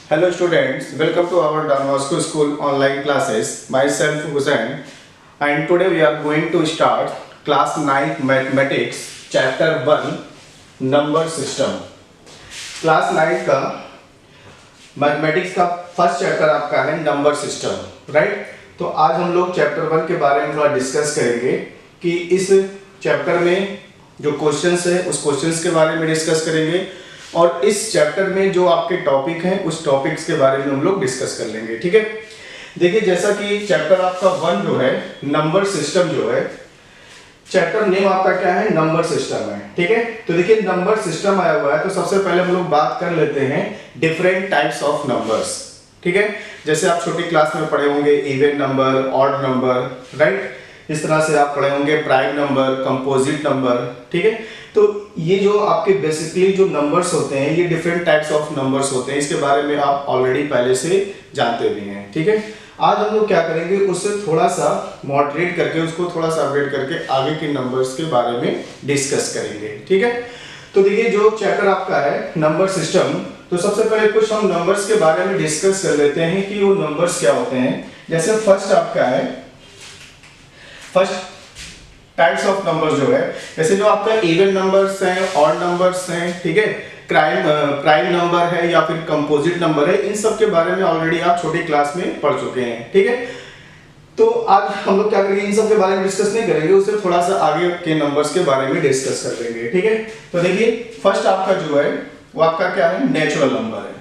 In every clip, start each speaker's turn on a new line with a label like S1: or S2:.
S1: Hello students, welcome to our Don Bosco School online classes. Myself Hussain, and today we are going to start class 9 mathematics chapter 1 number system. Class 9 का mathematics का first chapter आपका है number system, right. तो आज हम लोग chapter 1 के बारे में थोड़ा डिस्कस करेंगे कि इस चैप्टर में जो क्वेश्चंस है उस क्वेश्चंस के बारे में डिस्कस करेंगे और इस चैप्टर में जो आपके टॉपिक हैं उस टॉपिक्स के बारे में हम लोग डिस्कस कर लेंगे, ठीक है। देखिए, जैसा कि चैप्टर आपका 1 जो है नंबर सिस्टम जो है, चैप्टर नेम आपका क्या है, नंबर सिस्टम है, ठीक है। तो देखिए नंबर सिस्टम आया हुआ है तो सबसे पहले हम लोग बात कर लेते हैं डिफरेंट टाइप्स ऑफ नंबर्स, ठीक है। जैसे आप छोटी क्लास में पढ़े होंगे even number, odd number, right. इस तरह से आप पढ़े होंगे प्राइम नंबर, कंपोजिट नंबर, ठीक है। तो ये जो आपके बेसिकली जो नंबर्स होते हैं ये डिफरेंट टाइप्स ऑफ नंबर्स होते हैं, इसके बारे में आप ऑलरेडी पहले से जानते भी हैं, ठीक है। आज हम लोग क्या करेंगे, उससे थोड़ा सा मॉडरेट करके, उसको थोड़ा सा अपडेट करके आगे के नंबर्स के बारे में डिस्कस करेंगे, ठीक है। तो देखिए जो चैप्टर आपका है नंबर सिस्टम, तो सबसे पहले कुछ हम नंबर्स के बारे में डिस्कस कर लेते हैं कि वो नंबर्स क्या होते हैं। जैसे फर्स्ट आपका है फर्स्ट टाइप्स ऑफ नंबर्स जो है, जैसे जो आपका इवन नंबर्स हैं, ऑड नंबर्स हैं, ठीक है, प्राइम नंबर है या फिर कंपोजिट नंबर है, इन सब के बारे में ऑलरेडी आप छोटी क्लास में पढ़ चुके हैं, ठीक है। तो आज हम लोग क्या करेंगे, इन सब के बारे में डिस्कस नहीं करेंगे, उससे थोड़ा सा आगे के नंबर्स के बारे में डिस्कस कर लेंगे, ठीक है। तो देखिए फर्स्ट आपका जो है वो आपका क्या है, नेचुरल नंबर है।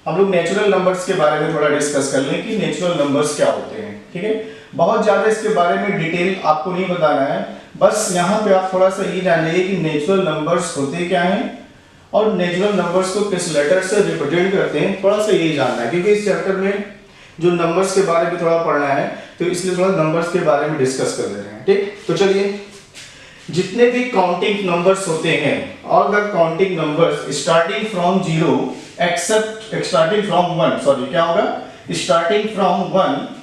S1: हम लोग नेचुरल नंबर्स के बारे में थोड़ा डिस्कस कर लें कि नेचुरल नंबर्स क्या होते हैं, ठीक है। बहुत ज्यादा इसके बारे में डिटेल आपको नहीं बताना है, बस यहाँ पे आप थोड़ा सा ये जानिए कि नेचुरल नंबर्स होते क्या हैं और नेचुरल नंबर्स को किस लेटर से रिप्रेजेंट करते हैं, थोड़ा सा ये जानना है, क्योंकि इस चैप्टर में जो नंबर्स के बारे में थोड़ा पढ़ना है तो इसलिए थोड़ा नंबर्स के बारे में डिस्कस कर ले रहे हैं, ठीक। तो चलिए, जितने भी काउंटिंग नंबर्स होते हैं, all the counting numbers starting from 0 except starting from 1, sorry क्या होगा, स्टार्टिंग फ्रॉम 1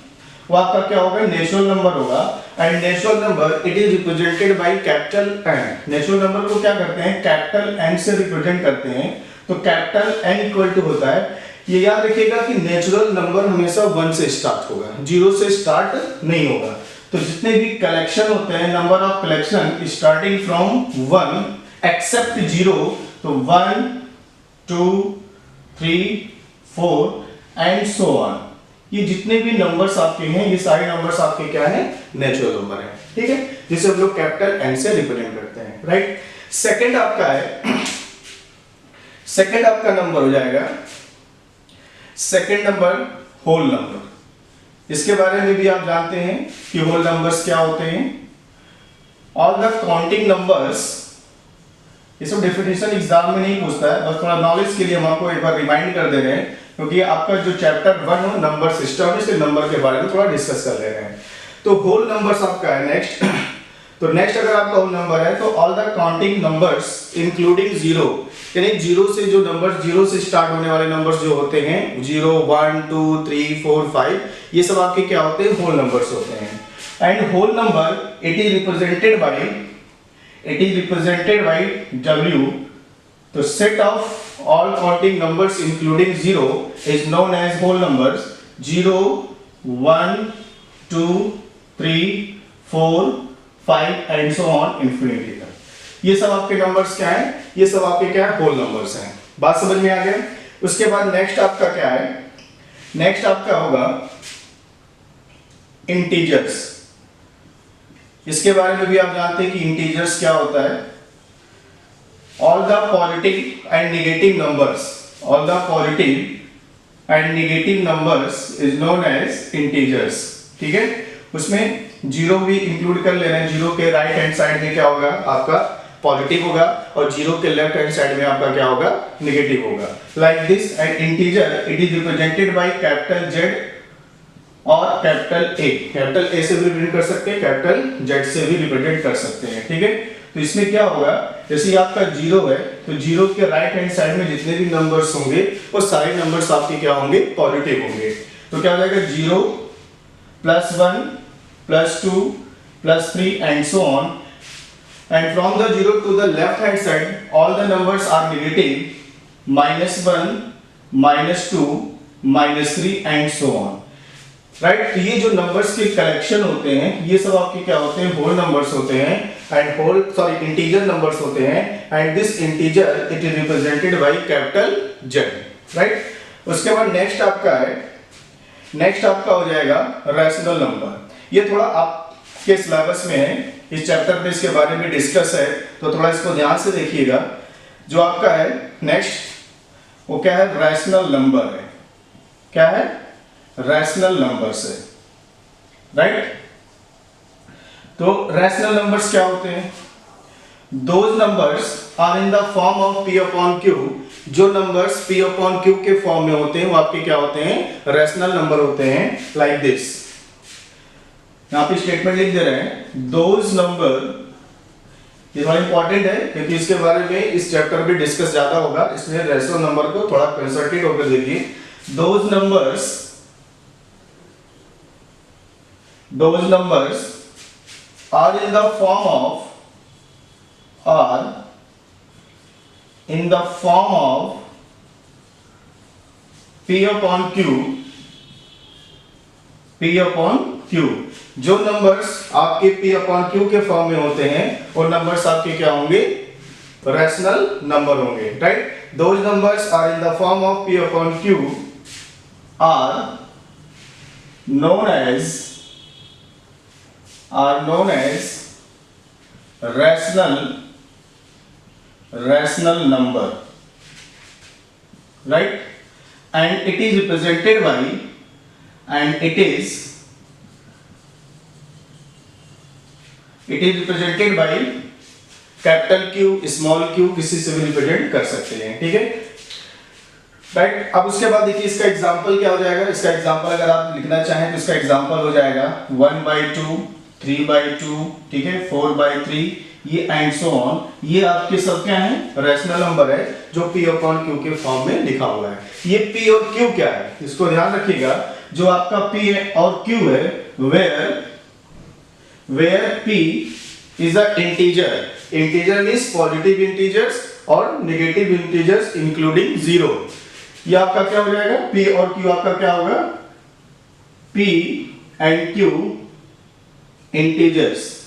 S1: वो आपका क्या होगा, नेचुरल नंबर होगा। And natural number it is represented by capital N. Natural number को क्या करते हैं, कैपिटल एन से रिप्रेजेंट करते हैं। तो कैपिटल एन इक्वल टू होता है, ये याद रखिएगा कि नेचुरल नंबर हमेशा 1 से स्टार्ट होगा, 0 से स्टार्ट नहीं होगा। तो जितने भी कलेक्शन होते हैं, number of collection starting from 1 except 0, तो 1 2 3 4 एंड सो ऑन, ये जितने भी नंबर्स आपके हैं ये सारे नंबर्स आपके क्या है, नेचुरल नंबर है, ठीक है, जिसे हम लोग कैपिटल एन से रिप्रेजेंट करते हैं, राइट। सेकंड आपका है, सेकंड आपका नंबर हो जाएगा, सेकंड नंबर होल नंबर। इसके बारे में भी आप जानते हैं कि होल नंबर्स क्या होते हैं। ऑल द काउंटिंग नंबर्स, ये सब डेफिनेशन एग्जाम में नहीं पूछता है, बस थोड़ा नॉलेज के लिए हम आपको एक बार रिमाइंड कर दे रहे हैं, क्योंकि आपका जो चैप्टर 1 हो नंबर सिस्टम है, इसलिए नंबर के बारे में थोड़ा डिस्कस कर ले रहे हैं। तो होल नंबर्स आपका है नेक्स्ट। तो नेक्स्ट अगर आपका होल नंबर है तो all the counting numbers including 0, यानी 0 से जो नंबर्स 0 से स्टार्ट होने वाले नंबर्स जो होते हैं 0 1 2 3 4 5, ये सब आपके क्या होते हैं, होल नंबर्स होते हैं। And whole number it is represented by W। तो set of all counting numbers including 0 is known as whole numbers। 0 1 2 3 4 5 and so on infinity तक, ये सब आपके नंबर्स क्या है, ये सब आपके क्या है, होल नंबर्स हैं। बात समझ में आ गया। उसके बाद नेक्स्ट आपका क्या है, नेक्स्ट आपका होगा इंटीजर्स। इसके बारे में भी आप जानते हैं कि इंटीजर्स क्या होता है। all the positive and negative numbers, all the positive and negative numbers is known as integers, ठीक है। उसमें 0 भी इंक्लूड कर ले रहे हैं, 0 के राइट हैंड साइड में क्या होगा, आपका पॉजिटिव होगा और 0 के लेफ्ट हैंड साइड में आपका क्या होगा, नेगेटिव होगा। Like this N integer it is represented by capital Z और कैपिटल A। कैपिटल A से भी रिप्रेजेंट कर सकते हैं, कैपिटल Z से भी रिप्रेजेंट कर सकते हैं, ठीक है। तो इसमें क्या होगा, जैसे आपका 0 है तो 0 के राइट हैंड साइड में जितने भी नंबर्स होंगे वो सारे नंबर्स आपके क्या होंगे, पॉजिटिव होंगे। तो क्या हो जाएगा, 0 +1 +2 +3 and so on. And from the 0 to the left hand side all the numbers are negative, -1 -2 -3 and so on, right. तो ये जो नंबर्स के कलेक्शन होते हैं ये सब आपके क्या होते हैं, होल नंबर्स होते हैं एंड इंटीजर नंबर्स होते हैं and this integer it is represented by capital Z, right. उसके बाद नेक्स्ट आपका हो जाएगा रैशनल नंबर। ये थोड़ा आपके सिलेबस में है, इस चैप्टर में इसके बारे में डिस्कस है, तो थोड़ा इसको ध्यान से देखिएगा। जो आपका है नेक्स्ट वो क्या है, रैशनल नंबर है। क्या है, रैशनल नंबर्स है, राइट। तो रैशनल नंबर्स क्या होते हैं, those numbers are in the form of P upon Q। जो नंबर्स P अपॉन Q के फॉर्म में होते हैं वो आपके क्या होते हैं, रैशनल नंबर होते हैं, लाइक दिस। यहां पे स्टेटमेंट लिख दे रहे हैं, दोज नंबर, ये थोड़ा इंपॉर्टेंट है क्योंकि इसके बारे में इस चैप्टर में डिस्कस ज्यादा होगा, इसलिए रैशनल नंबर को थोड़ा कंसल्टेड होकर देखिए। Those numbers are in the form of P upon Q। जो नंबर्स आपके P upon Q के फॉर्म में होते हैं वो नंबर्स आपके क्या होंगे, रैशनल नंबर होंगे, right. Those numbers are in the form of P upon Q are known as rational number, right, and it is represented by capital Q, small q, किसी से भी रिप्रेजेंट कर सकते हैं, ठीक है, राइट। अब उसके बाद देखिए इसका एग्जांपल क्या हो जाएगा। इसका एग्जांपल अगर आप लिखना चाहें तो इसका एग्जांपल हो जाएगा 1/2, 3/2, ठीक है, 4/3, ये एंड सो ऑन। ये आपके सब क्या है, रैशनल नंबर है जो P अपॉन Q के फॉर्म में लिखा हुआ है। ये P और Q क्या है, इसको ध्यान रखिएगा। जो आपका P और Q है, where P is a integer, integer means positive integers और नेगेटिव इंटीजर्स इंक्लूडिंग 0। ये आपका क्या हो जाएगा, P और Q आपका क्या होगा, P and Q integers,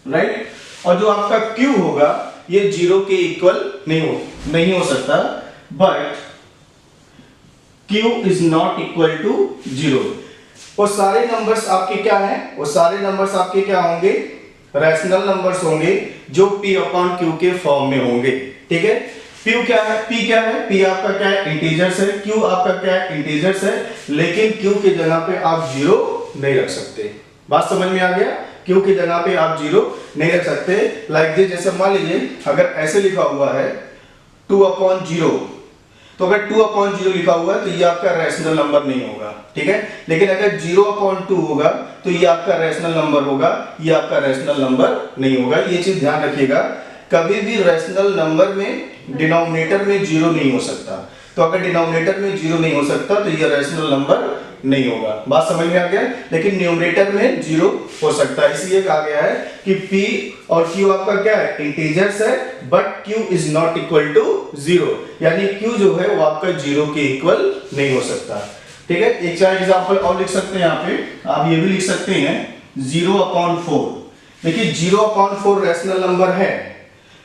S1: right. और जो आपका Q होगा ये 0 के इक्वल नहीं हो सकता, but Q is not equal to 0। वो सारे नंबर्स आपके क्या हैं, वो सारे नंबर्स आपके क्या होंगे, रैशनल नंबर्स होंगे जो P अपॉन Q के फॉर्म में होंगे, ठीक है। P क्या है, P आपका क्या है, इंटीजर्स है, Q आपका क्या है, इंटीजर्स है, लेकिन Q की जगह पे आप 0 नहीं रख सकते। बात समझ में आ गया, Q की जगह पे आप 0 नहीं रख सकते। लाइक दिस, जैसे मान लीजिए अगर ऐसे लिखा हुआ है 2/0, तो अगर 2/0 लिखा हुआ है तो ये आपका रैशनल नंबर नहीं होगा, ठीक है। लेकिन अगर 0/2 होगा तो ये आपका रैशनल नंबर होगा, ये आपका रैशनल नंबर नहीं होगा। ये चीज ध्यान रखिएगा, कभी भी रैशनल नंबर में डिनोमिनेटर में 0 नहीं हो सकता। तो अगर डिनोमिनेटर में 0 नहीं हो सकता तो ये रैशनल नंबर नहीं होगा। बात समझ में आ गया। लेकिन न्यूमरेटर में 0 हो सकता है, इसलिए कहा गया है कि P और Q आपका क्या है, इंटीजर्स है, but Q is not equal to 0, यानी Q जो है वो आपका 0 के इक्वल नहीं हो सकता, ठीक है। एक चार एग्जांपल और लिख सकते हैं यहाँ पे, आप ये भी लिख सकते हैं 0/4। देखिए 0/4 रैशनल नंबर है,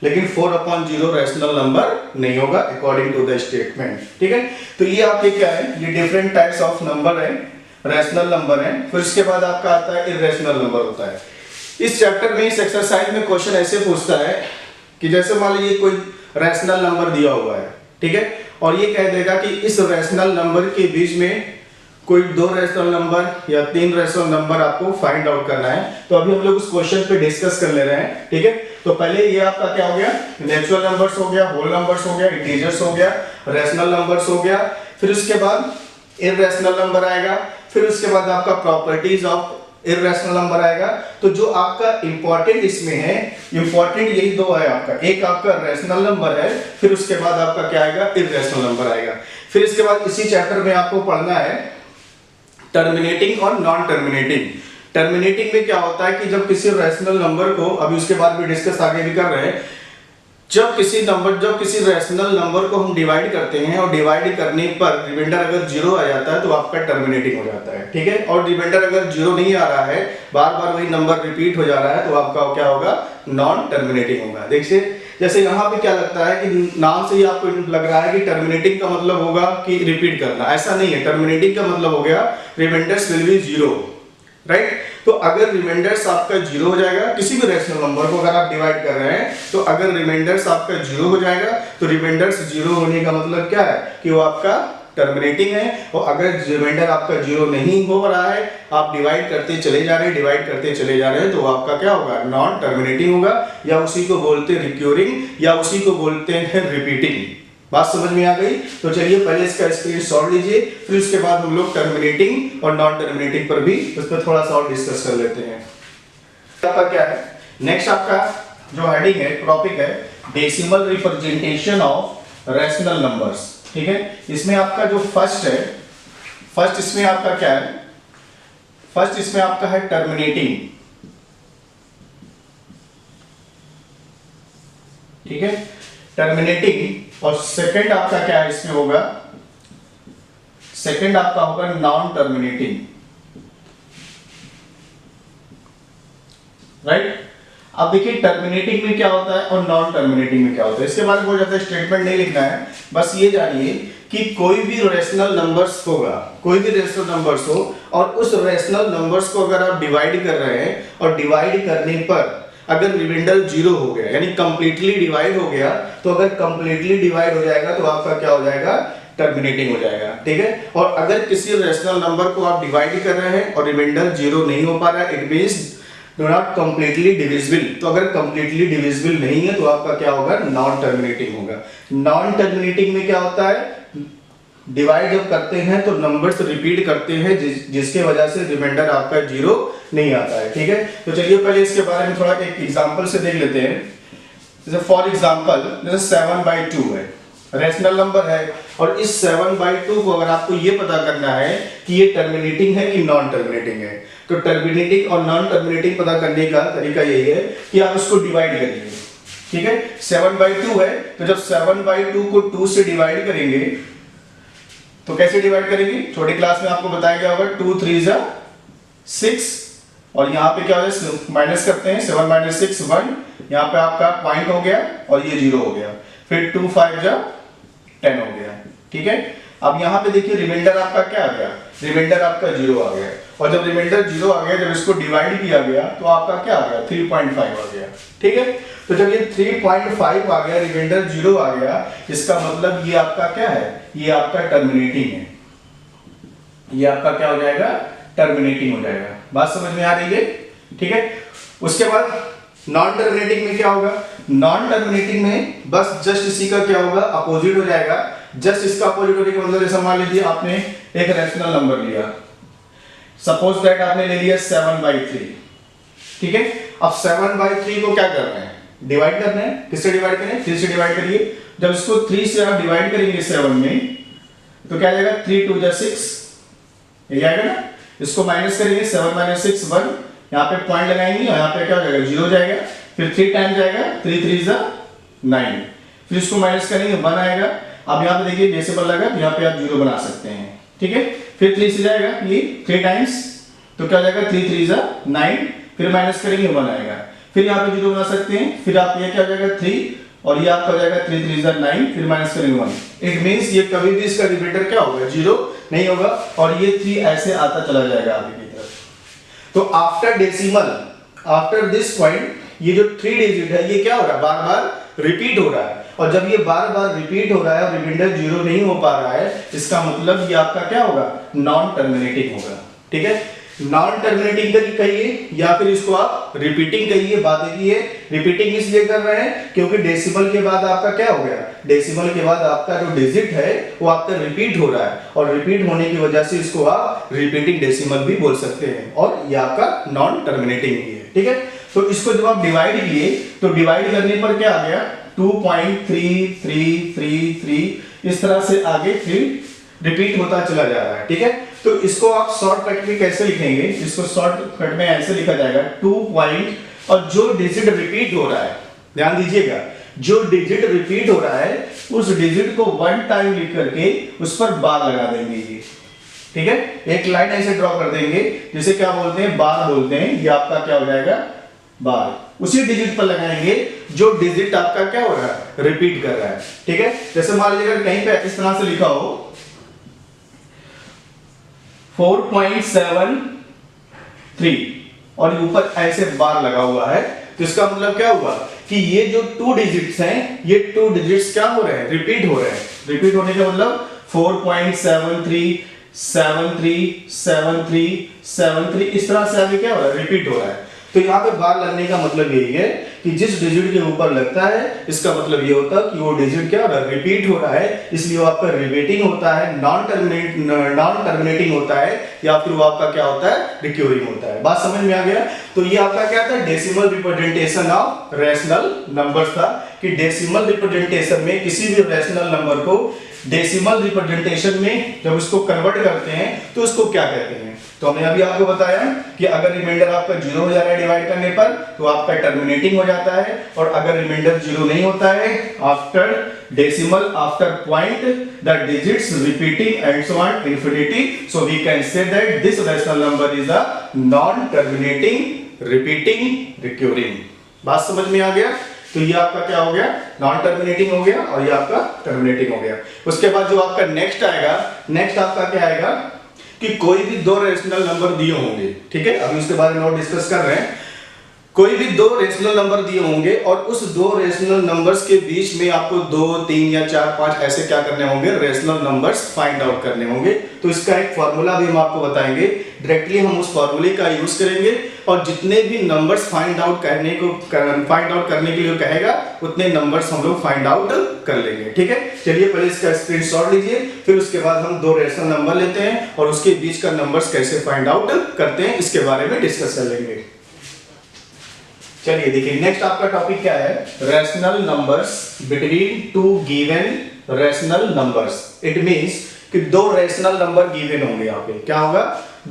S1: लेकिन 4/0 रैशनल नंबर नहीं होगा अकॉर्डिंग टू द स्टेटमेंट, ठीक है। तो ये आपके क्या है, ये डिफरेंट टाइप्स ऑफ नंबर है, रैशनल नंबर है। फिर उसके बाद आपका आता है इर्रेशनल नंबर होता है। इस चैप्टर में, इस एक्सरसाइज में क्वेश्चन ऐसे पूछता है कि जैसे मान लीजिए कोई रैशनल नंबर दिया हुआ है, ठीक है, और ये कह देगा कि इस रैशनल नंबर के बीच में कोई 2 रैशनल नंबर या 3 रैशनल नंबर आपको फाइंड आउट करना है। तो अभी हम लोग उस क्वेश्चन पे डिस्कस कर ले रहे हैं, ठीक है। तो पहले ये आपका क्या हो गया, नेचुरल नंबर्स हो गया, होल नंबर्स हो गया, इंटीजर्स हो गया, रैशनल नंबर्स हो गया। फिर उसके बाद इर्रेशनल नंबर आएगा, फिर उसके बाद आपका प्रॉपर्टीज ऑफ इर्रेशनल नंबर आएगा। तो जो आपका इंपॉर्टेंट इसमें है, इंपॉर्टेंट यही 2 है आपका, एक आपका रैशनल नंबर है, फिर उसके बाद आपका क्या आएगा, इर्रेशनल नंबर आएगा। फिर इसके बाद इसी चैप्टर में आपको पढ़ना है टर्मिनेटिंग और नॉन टर्मिनेटिंग। टर्मिनेटिंग में क्या होता है कि जब किसी रैशनल नंबर को, अभी उसके बाद भी डिस्कस आगे भी कर रहे हैं, जब किसी रैशनल नंबर को हम डिवाइड करते हैं और डिवाइड करने पर रिमाइंडर अगर जीरो आ जाता है तो आपका टर्मिनेटिंग हो जाता है, ठीक है। और रिमाइंडर अगर जीरो नहीं आ रहा है, बार बार वही नंबर रिपीट हो जा रहा है, तो आपका क्या होगा, नॉन टर्मिनेटिंग होगा। देखिए जैसे यहाँ पे क्या लगता है कि नाम से ही आपको लग रहा है कि टर्मिनेटिंग का मतलब होगा कि रिपीट करना, ऐसा नहीं है। टर्मिनेटिंग का मतलब हो गया remainders will be zero, right. तो अगर रिमाइंडर्स आपका जीरो हो जाएगा, किसी भी रैशनल नंबर को अगर आप डिवाइड कर रहे हैं, तो अगर रिमाइंडर्स आपका जीरो हो जाएगा तो रिमाइंडर्स जीरो होने का मतलब क्या है कि वो आपका टर्मिनेटिंग है। और अगर रिमाइंडर आपका जीरो नहीं हो रहा है, आप डिवाइड करते चले जा रहे हैं, तो आपका क्या होगा, नॉन टर्मिनेटिंग होगा, या उसी को बोलते हैं रिक्योरिंग, या उसी को बोलते हैं रिपीटिंग। बात समझ में आ गई? तो चलिए पहले इसका स्क्रीनशॉट लीजिए, फिर उसके बाद हम लोग टर्मिनेटिंग और नॉन टर्मिनेटिंग पर भी उस पर थोड़ा सा और डिस्कस कर लेते हैं। आपका क्या है, नेक्स्ट आपका जो हेडिंग है, टॉपिक है decimal representation of rational numbers, ठीक है। इसमें आपका जो फर्स्ट इसमें आपका क्या है, फर्स्ट इसमें आपका है टर्मिनेटिंग, ठीक है, टर्मिनेटिंग। और सेकंड आपका क्या है इसमें होगा, सेकंड आपका होगा नॉन टर्मिनेटिंग, राइट। अब देखिए टर्मिनेटिंग में क्या होता है और नॉन टर्मिनेटिंग में क्या होता है, इसके बारे में बहुत ज्यादा स्टेटमेंट नहीं लिखना है, बस ये जानिए कि कोई भी रैशनल नंबर्स होगा, कोई भी रैशनल नंबर्स हो, और उस रैशनल नंबर्स को अगर आप डिवाइड कर रहे हैं और डिवाइड करने पर अगर रिमाइंडर जीरो हो गया, यानी कंप्लीटली डिवाइड हो गया, तो अगर कंप्लीटली डिवाइड हो जाएगा तो आपका क्या हो जाएगा, टर्मिनेटिंग हो जाएगा, ठीक है। और अगर किसी रैशनल नंबर को आप डिवाइड कर रहे हैं और रिमाइंडर जीरो नहीं हो पा रहा है, it means do not completely divisible. तो अगर कंप्लीटली डिविजिबल नहीं है तो आपका क्या होगा, नॉन टर्मिनेटिंग होगा। नॉन टर्मिनेटिंग में क्या होता है, डिवाइड जब करते हैं तो नंबर्स रिपीट करते हैं, जिसके वजह से रिमाइंडर आपका जीरो नहीं आता है, ठीक है। तो चलिए पहले इसके बारे में थोड़ा एक एग्जांपल से देख लेते हैं। जैसे फॉर एग्जांपल जैसे 7/2 है, रैशनल नंबर है, और इस 7/2 को अगर आपको ये पता करना है कि ये टर्मिनेटिंग है कि नॉन टर्मिनेटिंग है, तो टर्मिनेटिंग और नॉन टर्मिनेटिंग पता करने का तरीका यही है कि आप इसको डिवाइड करिए, ठीक है। 7/2 है, तो जब 7/2 को 2 से डिवाइड करेंगे तो कैसे डिवाइड करेंगे, छोटी क्लास में आपको बताया गया होगा, 2 3 जा 6, और यहाँ पे क्या हो जाए, माइनस करते हैं, 7 - 6 1, यहाँ पे आपका पॉइंट हो गया और ये 0 हो गया, फिर 2 5 जा 10 हो गया, ठीक है। अब यहाँ पे देखिए रिमाइंडर आपका क्या आ गया, रिमाइंडर आपका 0 आ गया, और जब रिमाइंडर 0 आ गया, जब इसको डिवाइड किया गया तो आपका क्या आ गया, 3.5 आ गया, ठीक है। तो जब ये 3.5 आ गया, रिमाइंडर 0 आ गया, इसका मतलब ये आपका क्या है, ये आपका टर्मिनेटिंग है, ये आपका क्या हो जाएगा, टर्मिनेटिंग हो जाएगा। बात समझ में आ रही है, ठीक है। उसके बाद नॉन टर्मिनेटिंग में क्या होगा, नॉन टर्मिनेटिंग में बस जस्ट इसी का क्या होगा, अपोजिट हो जाएगा। जस्ट इसका अपोजिट होने का मतलब जैसे मान लीजिए आपने एक रैशनल नंबर लिया, सपोज दैट आपने ले लिया 7/3, ठीक है। अब 7/3 को क्या कर रहे हैं, डिवाइड करना है, किससे डिवाइड करें, 3 से डिवाइड करिए। जब इसको 3 से आप डिवाइड करेंगे 7 में, तो क्या जाएगा, 3 2 जा 6, ये आएगा ना। इसको माइनस करेंगे, 7 - 6 1, यहाँ पे पॉइंट लगाएंगे, यहाँ पे क्या हो जाएगा, 0 जाएगा, फिर 3 टाइम जाएगा, 3 3 जा 9, फिर इसको माइनस करेंगे 1 आएगा। अब यहाँ पे देखिए डेसिमल लगा, यहाँ पे आप 0 बना सकते हैं, ठीक है। फिर 3 से जाएगा, ये 3 टाइम्स, तो क्या हो जाएगा, 3 3 जा 9, फिर माइनस करेंगे 1 आएगा, फिर यहाँ पे 0 बना सकते हैं, फिर आप ये क्या हो जाएगा 3, और ये आपका हो जाएगा 3 3 जा 9, फिर माइनस करेंगे 1। इट मींस ये कभी भी इसका रिमाइंडर क्या होगा, 0 नहीं होगा, और ये 3 ऐसे आता चला जाएगा आगे की तरफ। तो after decimal, after this point, ये जो 3 डिजिट है ये क्या हो रहा है, बार बार रिपीट हो रहा है, और जब ये बार बार रिपीट हो रहा है और रिमाइंडर 0 नहीं हो पा रहा है, इसका मतलब ये आपका क्या होगा, नॉन टर्मिनेटिंग होगा, ठीक है। नॉन टर्मिनेटिंग कहिए या फिर इसको आप रिपीटिंग कहिए। बात ये है, रिपीटिंग इसलिए कर रहे हैं क्योंकि डेसिमल के बाद आपका क्या हो गया, डेसिमल के बाद आपका जो डिजिट है वो आपका रिपीट हो रहा है, और रिपीट होने की वजह से इसको आप रिपीटिंग डेसिमल भी बोल सकते हैं, और ये आपका नॉन टर्मिनेटिंग ही है, ठीक है। तो इसको जब आप डिवाइड किए तो डिवाइड करने पर क्या आ गया, 2.3333, इस तरह से आगे फिर रिपीट होता चला जा रहा है, ठीक है। तो इसको आप शॉर्टकट में कैसे लिखेंगे, इसको शॉर्टकट में ऐसे लिखा जाएगा 2 पॉइंट, और जो डिजिट रिपीट हो रहा है, ध्यान दीजिएगा, जो डिजिट रिपीट हो रहा है उस डिजिट को 1 टाइम लिख करके उस पर बार लगा देंगे ये, ठीक है। एक लाइन ऐसे ड्रॉ कर देंगे, जिसे क्या बोलते हैं, बार बोलते हैं। ये आपका क्या हो जाएगा, बार। उसी डिजिट पर लगाएंगे जो डिजिट आपका क्या हो रहा है, रिपीट कर रहा है, ठीक है। जैसे मान लीजिए अगर कहीं पे इस तरह से लिखा हो 4.73 और ऊपर ऐसे बार लगा हुआ है, तो इसका मतलब क्या हुआ कि ये जो 2 डिजिट्स हैं, ये 2 डिजिट्स क्या हो रहे हैं, रिपीट हो रहे हैं। रिपीट होने का मतलब 4.73 73 73 73 इस तरह से अभी क्या हो रहा है, रिपीट हो रहा है। तो यहाँ पे बार लगने का मतलब यही है कि जिस डिजिट के ऊपर लगता है, इसका मतलब ये होता है कि वो डिजिट क्या हो रहा है, रिपीट हो रहा है, इसलिए वो आपका रिपीटिंग होता है, नॉन टर्मिनेटिंग होता है, या फिर वो आपका क्या होता है, रिक्यूरिंग होता है। बात समझ में आ गया। तो ये आपका क्या था, decimal representation of rational numbers था, कि डेसिमल रिप्रेजेंटेशन में किसी भी रैशनल नंबर को डेसिमल रिप्रेजेंटेशन में जब उसको कन्वर्ट करते हैं तो उसको क्या कहते हैं। तो हमने अभी आपको बताया कि अगर रिमाइंडर आपका 0 हो जा रहा है डिवाइड करने पर, तो आपका टर्मिनेटिंग हो जाता है, और अगर रिमाइंडर 0 नहीं होता है, after decimal after point the digits repeating and so on infinity, so we can say that this rational number is a non terminating repeating recurring. बात समझ में आ गया। तो ये आपका क्या हो गया, नॉन टर्मिनेटिंग हो गया, और ये आपका टर्मिनेटिंग हो गया। उसके बाद जो आपका नेक्स्ट आएगा, नेक्स्ट आपका क्या आएगा कि कोई भी 2 रेशनल नंबर दिए होंगे, ठीक है, अभी उसके बारे में और डिस्कस कर रहे हैं। कोई भी 2 रेशनल नंबर दिए होंगे और उस 2 रेशनल नंबर्स के बीच में आपको 2 3 या 4 5 ऐसे क्या करने होंगे, रेशनल नंबर्स फाइंड आउट करने होंगे। तो इसका एक फार्मूला भी हम आपको बताएंगे, डायरेक्टली हम उस फार्मूले का यूज करेंगे, और जितने भी नंबर्स फाइंड आउट करने के लिए कहेगा उतने नंबर्स हम लोग फाइंड आउट कर लेंगे, ठीक है। चलिए पहले इसका स्क्रीनशॉट लीजिए, फिर उसके बाद हम 2 रेशनल नंबर लेते हैं और उसके बीच का नंबर्स कैसे फाइंड आउट करते हैं, इसके बारे में डिस्कस कर लेंगे। चलिए देखिए, नेक्स्ट आपका टॉपिक क्या है, rational numbers between 2 given rational numbers. It means कि 2 रैशनल नंबर गिवन होंगे, यहाँ पे क्या होगा,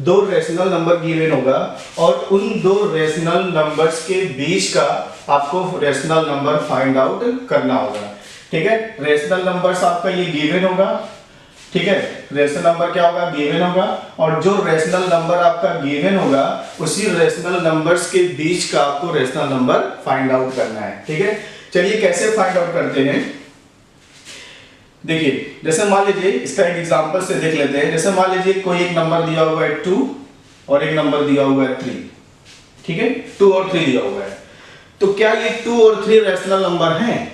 S1: 2 रैशनल नंबर गिवन होगा, और उन 2 रैशनल नंबर्स के बीच का आपको रैशनल नंबर फाइंड आउट करना होगा, ठीक है। रैशनल नंबर्स आपका ये गिवन होगा, ठीक है, रेशनल नंबर क्या होगा, गिवन होगा, और जो रेशनल नंबर आपका गिवन होगा उसी रेशनल नंबर्स के बीच का आपको रेशनल नंबर फाइंड आउट करना है, ठीक है। चलिए कैसे फाइंड आउट करते हैं, देखिए जैसे मान लीजिए इसका एक एग्जांपल से देख लेते हैं। जैसे मान लीजिए कोई एक नंबर दिया हुआ है 2 और एक नंबर दिया हुआ है 3, ठीक है, 2 और 3 दिया हुआ है। तो क्या ये 2 और 3 रेशनल नंबर हैं,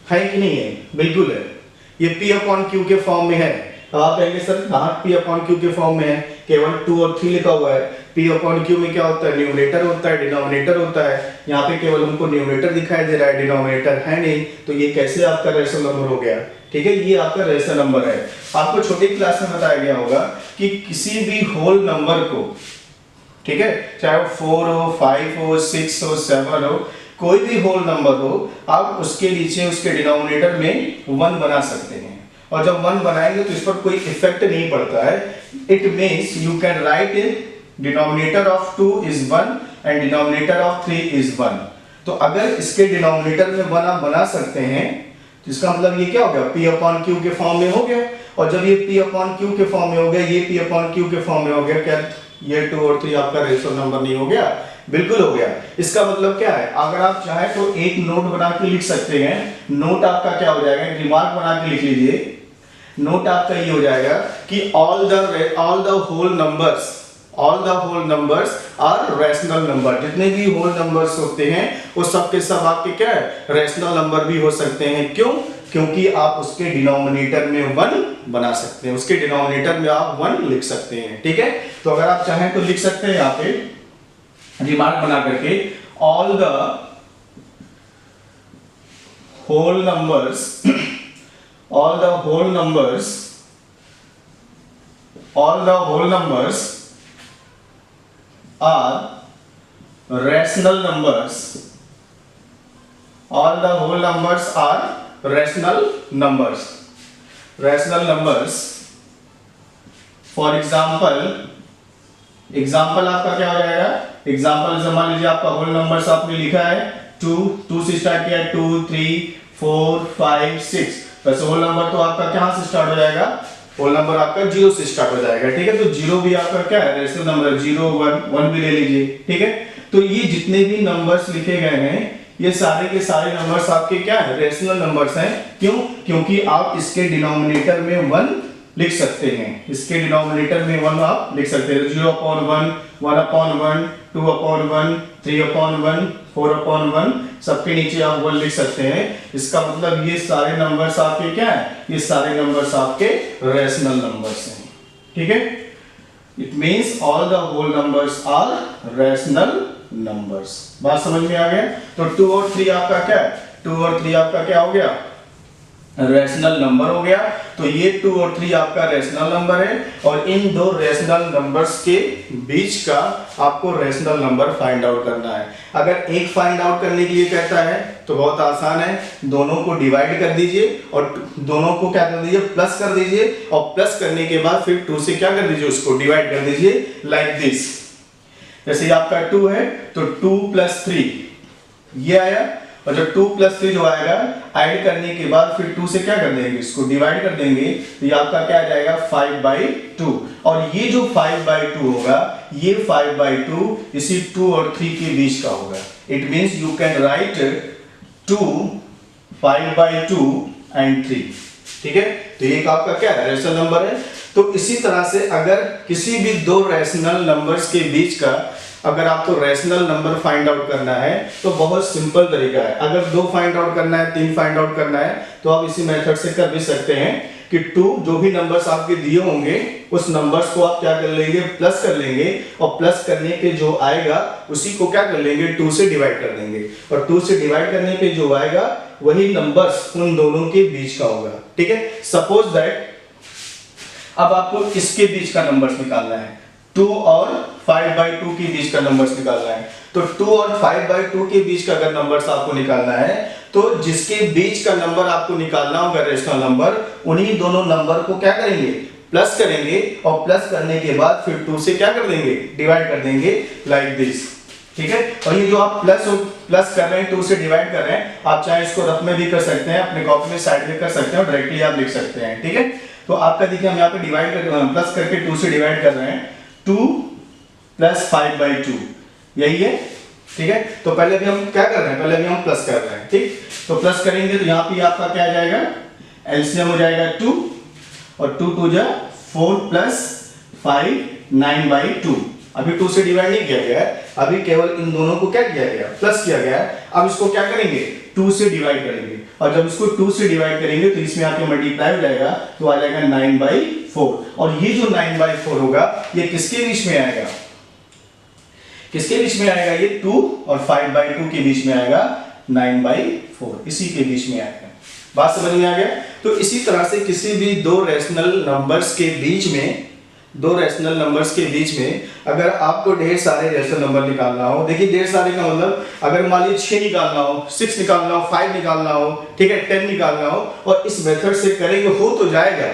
S1: है कि नहीं है, बिल्कुल है। ये P अपॉन Q के फॉर्म में है। अब आप कहेंगे सर कहाँ P अपॉन Q के फॉर्म में है, केवल 2 और 3 लिखा हुआ है। P अपॉन Q में क्या होता है, न्यूमरेटर होता है, डिनोमिनेटर होता है। यहाँ पे केवल हमको न्यूमरेटर दिखाई दे रहा है, डिनोमिनेटर है नहीं, तो ये कैसे आपका रेशनल नंबर हो गया, ठीक है। ये आपका रेशनल नंबर है। आपको छोटी क्लास में बताया गया होगा कि किसी भी होल नंबर को, ठीक है, चाहे वो 4 हो, 5 हो, 6 हो, 7 हो, कोई भी होल नंबर हो, आप उसके नीचे उसके डिनोमिनेटर में 1 बना सकते हैं, और जब 1 बनाएंगे तो इस पर कोई इफेक्ट नहीं पड़ता है। It means you can write denominator of 2 is 1 and denominator of 3 is 1। तो अगर इसके डिनोमिनेटर में 1 आप बना सकते हैं, तो इसका मतलब ये क्या हो गया, P अपॉन Q के फॉर्म में हो गया। और जब ये P अपॉन Q के फॉर्म में हो गया, ये P अपॉन Q के फॉर्म में हो गया, क्या ये 2 और 3 आपका रेशनल नंबर नहीं हो गया, बिल्कुल हो गया। इसका मतलब क्या है, अगर आप चाहे तो एक नोट बना के लिख सकते हैं। नोट आपका क्या हो जाएगा, रिमार्क बना के लिख लीजिए। नोट आपका ये हो जाएगा कि all the whole numbers are rational number. जितने भी होल नंबर्स होते हैं वो सब के सब आपके क्या है, रैशनल नंबर भी हो सकते हैं। क्यों, क्योंकि आप उसके डिनोमिनेटर में 1 बना सकते हैं, उसके डिनोमिनेटर में आप 1 लिख सकते हैं, ठीक है। तो अगर आप चाहें तो लिख सकते हैं यहाँ पे रिमार्क बना करके, all the whole numbers are rational numbers. All the whole numbers are rational numbers. For example आपका क्या हो जाएगा, एग्जाम्पल मान लीजिए आपका होल नंबर्स आपने लिखा है टू से स्टार्ट किया, 2 3 4 5 6, बस होल नंबर तो आपका कहां से स्टार्ट हो जाएगा, होल नंबर आपका 0 से स्टार्ट हो जाएगा। ठीक है, तो 0 भी आपका क्या है, रेशनल नंबर, 0 1 भी ले लीजिए। ठीक है, तो ये जितने भी नंबर्स लिखे गए हैं ये सारे के सारे नंबर्स आपके क्या है, रेशनल नंबर्स हैं। क्यों? क्योंकि आप इसके डिनोमिनेटर में 1 लिख सकते हैं, इसके डिनोमिनेटर में 1 आप लिख सकते हैं। 0/1, 1/1, 2/1, 3/1, 4/1, सबके नीचे आप 1 लिख सकते हैं। इसका मतलब ये सारे नंबर्स आपके क्या है, ये सारे नंबर्स आपके रेशनल नंबर्स हैं। ठीक है, it means all the whole numbers are rational numbers. बात समझ में आ गया? तो 2 और 3 आपका क्या है, 2 और 3 आपका क्या हो गया, रेशनल नंबर हो गया। तो ये 2 और 3 आपका रेशनल नंबर है, और इन दो रेशनल नंबर्स के बीच का आपको रेशनल नंबर फाइंड आउट करना है। अगर एक फाइंड आउट करने के लिए कहता है तो बहुत आसान है, दोनों को डिवाइड कर दीजिए और दोनों को क्या कर दीजिए, प्लस कर दीजिए, और प्लस करने के बाद फिर 2 से क्या कर दीजिए, उसको डिवाइड कर दीजिए, लाइक दिस। जैसे आपका 2 है तो 2 + 3 ये आया, और जब 2 + 3 जो आएगा ऐड करने के बाद फिर 2 से क्या कर देंगे, इसको डिवाइड कर देंगे, तो ये आपका क्या आ जाएगा, 5/2। और ये जो 5/2 होगा, ये 5/2 इसी 2 और 3 के बीच का होगा। It means you can write 2 5/2 and 3। ठीक है, तो ये आपका क्या है, रेशनल नंबर है। तो इसी तरह से अगर किसी भी दो रेशनल नंबर्स के बीच का अगर आपको रेशनल नंबर फाइंड आउट करना है तो बहुत सिंपल तरीका है। अगर 2 फाइंड आउट करना है, 3 फाइंड आउट करना है, तो आप इसी मेथड से कर भी सकते हैं कि 2 जो भी नंबर्स आपके दिए होंगे उस नंबर्स को आप क्या कर लेंगे, प्लस कर लेंगे, और प्लस करने पे जो आएगा उसी को क्या कर लेंगे, 2 से डिवाइड कर देंगे, और 2 से डिवाइड करने पे जो आएगा वही नंबर्स उन दोनों के बीच का होगा। ठीक है, सपोज दैट अब आपको इसके बीच का नंबर्स निकालना है, 2 और 5/2 के बीच का नंबर्स निकालना है। तो 2 और 5/2 के बीच का अगर नंबर्स आपको निकालना है तो जिसके बीच का नंबर आपको निकालना होगा रेशनल नंबर, उन्हीं दोनों नंबर को क्या करेंगे, प्लस करेंगे, और प्लस करने के बाद फिर 2 से क्या कर देंगे, डिवाइड कर देंगे, लाइक दिस। ठीक है, और ये जो आप प्लस कर रहे हैं, 2 से डिवाइड कर रहे हैं, आप चाहे इसको रफ में भी कर सकते हैं, अपने कॉपी में साइड में कर सकते हैं, और डायरेक्टली आप लिख सकते हैं। ठीक है, तो आपका देखिए हम यहाँ पे डिवाइड कर प्लस करके 2 से डिवाइड कर रहे हैं, 2 + 5/2 यही है। ठीक है, तो पहले भी हम क्या कर रहे हैं, पहले भी हम प्लस कर रहे हैं। ठीक, तो प्लस करेंगे तो यहाँ पे आपका क्या आ जाएगा, एलसीएम हो जाएगा 2, और 2 2 जा 4 + 5 9/2। अभी 2 से डिवाइड नहीं किया गया है, अभी केवल इन दोनों को क्या किया गया, प्लस किया गया है। अब इसको क्या करेंगे, 2 से डिवाइड करेंगे, और जब इसको 2 से डिवाइड करेंगे तो इसमें आके मल्टीप्लाई हो जाएगा, तो आ जाएगा 9/4। और ये जो 9/4 होगा ये किसके बीच में आएगा, किसके बीच में आएगा, ये 2 और 5/2 के बीच में आएगा, 9/4 इसी के बीच में आएगा। बात समझ में आ गया? तो इसी तरह से किसी भी दो रेशनल नंबर्स के बीच में, दो रेशनल नंबर्स के बीच में अगर आपको ढेर सारे रेशनल नंबर निकालना हो, देखिए ढेर सारे का मतलब अगर मान लीजिए 6 निकालना हो, 6 निकालना हो, 5 निकालना हो, ठीक है, 10 निकालना हो, और इस मेथड से करेंगे हो तो जाएगा,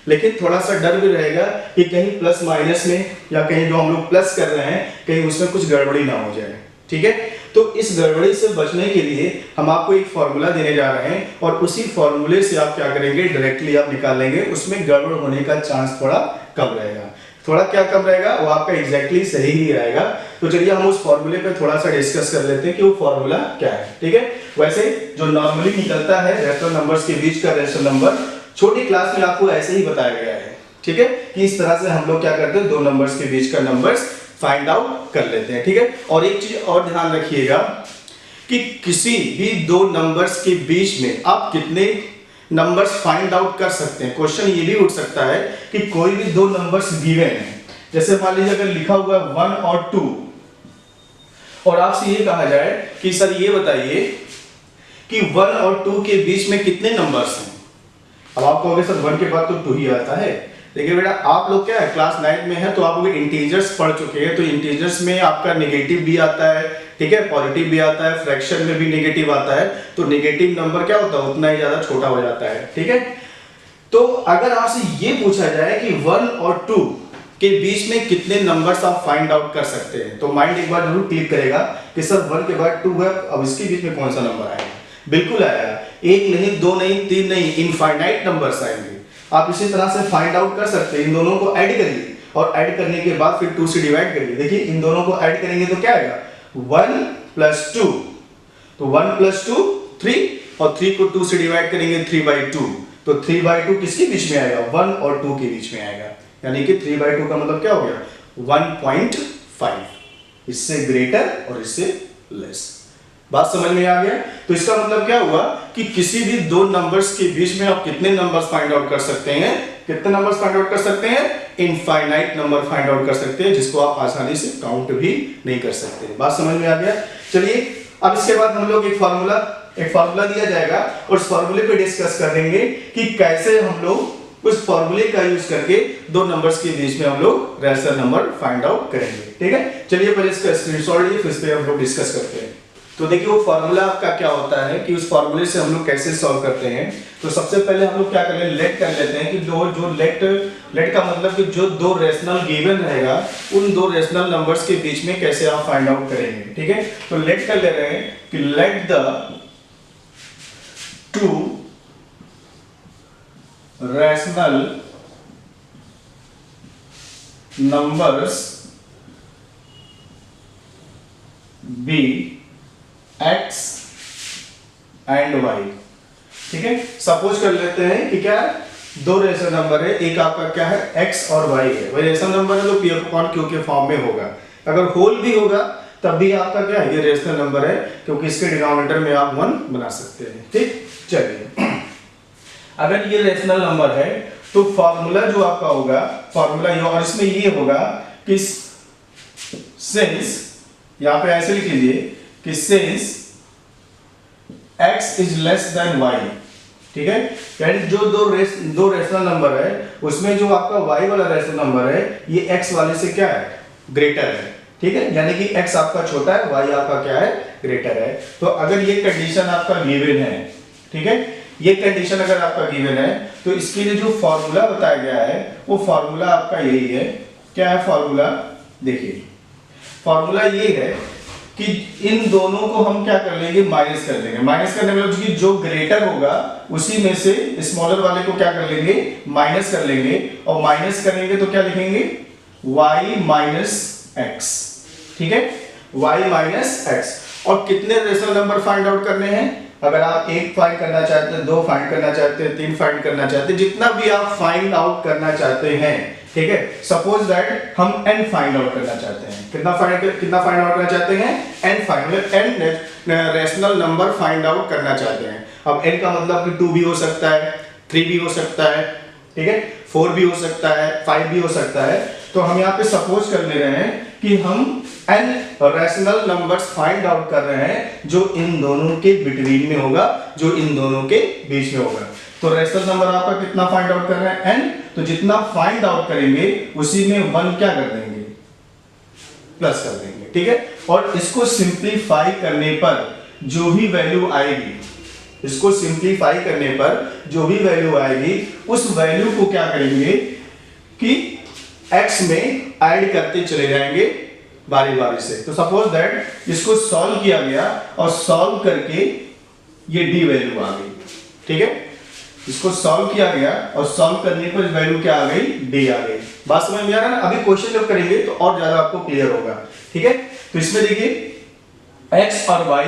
S1: लेकिन थोड़ा सा डर भी रहेगा कि कहीं प्लस माइनस में या कहीं जो हम लोग प्लस कर रहे हैं कहीं उसमें कुछ गड़बड़ी ना हो जाए। ठीक है, तो इस गड़बड़ी से बचने के लिए हम आपको एक फॉर्मूला देने जा रहे हैं, और उसी फॉर्मूले से आप क्या करेंगे, डायरेक्टली आप निकालेंगे, उसमें गड़बड़ होने का चांस थोड़ा कम रहेगा। थोड़ा क्या कम रहेगा, वो आपका एग्जैक्टली सही ही रहेगा। तो चलिए हम उस फॉर्मूले पे थोड़ा सा डिस्कस कर लेते हैं कि वो फॉर्मूला क्या है। ठीक है, वैसे जो नॉर्मली निकलता है रेशनल नंबर्स के बीच का रेशनल नंबर, छोटी क्लास में आपको ऐसे ही बताया गया है। ठीक है, कि इस तरह से हम लोग क्या करते हैं, दो नंबर्स के बीच का नंबर्स फाइंड आउट कर लेते हैं। ठीक है, और एक चीज और ध्यान रखिएगा कि किसी भी दो नंबर्स के बीच में आप कितने नंबर्स फाइंड आउट कर सकते हैं। क्वेश्चन ये भी उठ सकता है कि कोई भी दो नंबर्स गिवन हैं, जैसे मान लीजिए अगर लिखा हुआ है 1 और 2, और आपसे ये कहा जाए कि सर ये बताइए कि 1 और 2 के बीच में कितने नंबर्स हैं। अब आप कहोगे सर 1 के बाद तो 2 ही आता है, देखिए बेटा आप लोग क्या है क्लास 9 में है तो आप लोग इंटीजर्स पढ़ चुके हैं, तो इंटीजर्स में आपका नेगेटिव भी आता है, ठीक है, पॉजिटिव भी आता है, फ्रैक्शन में भी नेगेटिव आता है, तो नेगेटिव नंबर क्या होता है, उतना ही ज्यादा छोटा हो जाता है। ठीक है, तो अगर आपसे ये पूछा जाए कि 1 और 2 के बीच में कितने नंबर्स आप फाइंड आउट कर सकते हैं। तो माइंड एक बार जरूर क्लिक करेगा कि सर 1 के बाद 2 है, अब इसके बीच में कौन सा नंबर आएगा। बिल्कुल आएगा, एक नहीं, दो नहीं, तीन नहीं, इनफाइनाइट नंबर्स आएंगे। आप इसी तरह से फाइंड आउट कर सकते हैं। इन दोनों को ऐड करिए और ऐड करने के बाद फिर 2 से डिवाइड करिए। देखिए इन दोनों को ऐड करेंगे तो क्या आएगा 1 + 2, तो 1 + 2 3, और 3 को 2 से डिवाइड करेंगे 3/2, तो 3/2 किसके बीच में आएगा 1 और 2 के बीच में आएगा। यानी कि 3/2 का मतलब क्या हो गया 1.5, इससे ग्रेटर और इससे लेस। बात समझ में आ गया। तो इसका मतलब क्या हुआ कि किसी भी दो नंबर्स के बीच में आप कितने नंबर्स फाइंड आउट कर सकते हैं, कितने नंबर्स फाइंड आउट कर सकते हैं, इनफाइनाइट नंबर फाइंड आउट कर सकते हैं, जिसको आप आसानी से काउंट भी नहीं कर सकते। बात समझ में आ गया। चलिए अब इसके बाद हम लोग एक फार्मूला दिया जाएगा और उस फार्मूले पे डिस्कस करेंगे कि कैसे हम लोग उस फार्मूले का यूज करके दो नंबर्स के बीच में हम लोग रैशनल नंबर फाइंड आउट करेंगे। ठीक है, चलिए पहले इसका स्क्रीनशॉट लीजिए, फिर इस पे हम लोग डिस्कस करते हैं। तो देखिए वो फार्मूला आपका क्या होता है कि उस फार्मूले से हम लोग कैसे सॉल्व करते हैं। तो सबसे पहले हम लोग क्या करें, लेट कर लेते हैं कि जो लेट का मतलब कि जो दो रेशनल गिवन रहेगा उन दो रेशनल नंबर्स के बीच में कैसे आप फाइंड आउट करेंगे। ठीक है, तो लेट कर ले रहे हैं कि let the two rational numbers be x and y। ठीक है, सपोज कर लेते हैं कि क्या है, दो रेशनल नंबर है, एक आपका क्या है x और y है। वही रेशनल नंबर है तो p/q के फॉर्म में होगा। अगर होल भी होगा तब भी आपका क्या है, ये रेशनल नंबर है, क्योंकि इसके डिनोमिनेटर में आप 1 बना सकते हैं। ठीक, चलिए अगर ये रेशनल नंबर है तो फॉर्मूला जो आपका होगा, फॉर्मूला ये, और इसमें ये होगा कि सिंस, यहां पे ऐसे लिख लीजिए कि since x is less than y। ठीक है, यानी जो दो रेशनल नंबर है उसमें जो आपका y वाला रेशनल नंबर है ये x वाले से क्या है, ग्रेटर है। ठीक है, यानी कि x आपका छोटा है, y आपका क्या है, ग्रेटर है। तो अगर ये कंडीशन आपका गिवन है, ठीक है, ये कंडीशन अगर आपका गिवन है तो इसके लिए जो फॉर्मूला बताया गया है वो फॉर्मूला आपका यही है। क्या है फॉर्मूला, देखिए फॉर्मूला ये है कि इन दोनों को हम क्या कर लेंगे, माइनस कर लेंगे। माइनस करने में मतलब जो ग्रेटर होगा उसी में से स्मॉलर वाले को क्या कर लेंगे, माइनस कर लेंगे, और माइनस करेंगे तो क्या लिखेंगे y माइनस x। ठीक है, y माइनस x। और कितने रेशनल नंबर फाइंड आउट करने हैं, अगर आप 1 फाइंड करना चाहते हैं, 2 फाइंड करना चाहते हैं, 3 फाइंड करना चाहते हैं, जितना भी आप फाइंड आउट करना चाहते हैं। ठीक है, सपोज दैट हम n फाइंड आउट करना चाहते हैं। कितना फाइंड आउट करना चाहते हैं, n find, n rational number find out करना चाहते हैं। अब n का मतलब कि 2 भी हो सकता है, 3 भी हो सकता है, ठीक है, 4 भी हो सकता है, 5 भी हो सकता है। तो हम यहाँ पे सपोज कर ले रहे हैं कि हम n rational numbers find out कर रहे हैं जो इन दोनों के बिटवीन में होगा, जो इन दोनों के बीच में होगा। तो रैशनल नंबर आपका कितना फाइंड आउट कर रहे हैं, n, तो जितना फाइंड आउट करेंगे उसी में 1 क्या कर देंगे, प्लस कर देंगे। ठीक है, और इसको सिंप्लीफाई करने पर जो भी वैल्यू आएगी, इसको सिंप्लीफाई करने पर जो भी वैल्यू आएगी उस वैल्यू को क्या करेंगे कि x में ऐड करते चले जाएंगे बारी बारी से। तो सपोज दैट इसको सॉल्व किया गया और सॉल्व करके ये d वैल्यू आ गई। ठीक है, इसको सॉल्व किया गया और सॉल्व करने पर वैल्यू क्या आ गई, d आ गई। बात समझ में आ रहा है ना। अभी क्वेश्चन जब करेंगे तो और ज्यादा आपको क्लियर होगा। ठीक है, तो इसमें देखिए x और y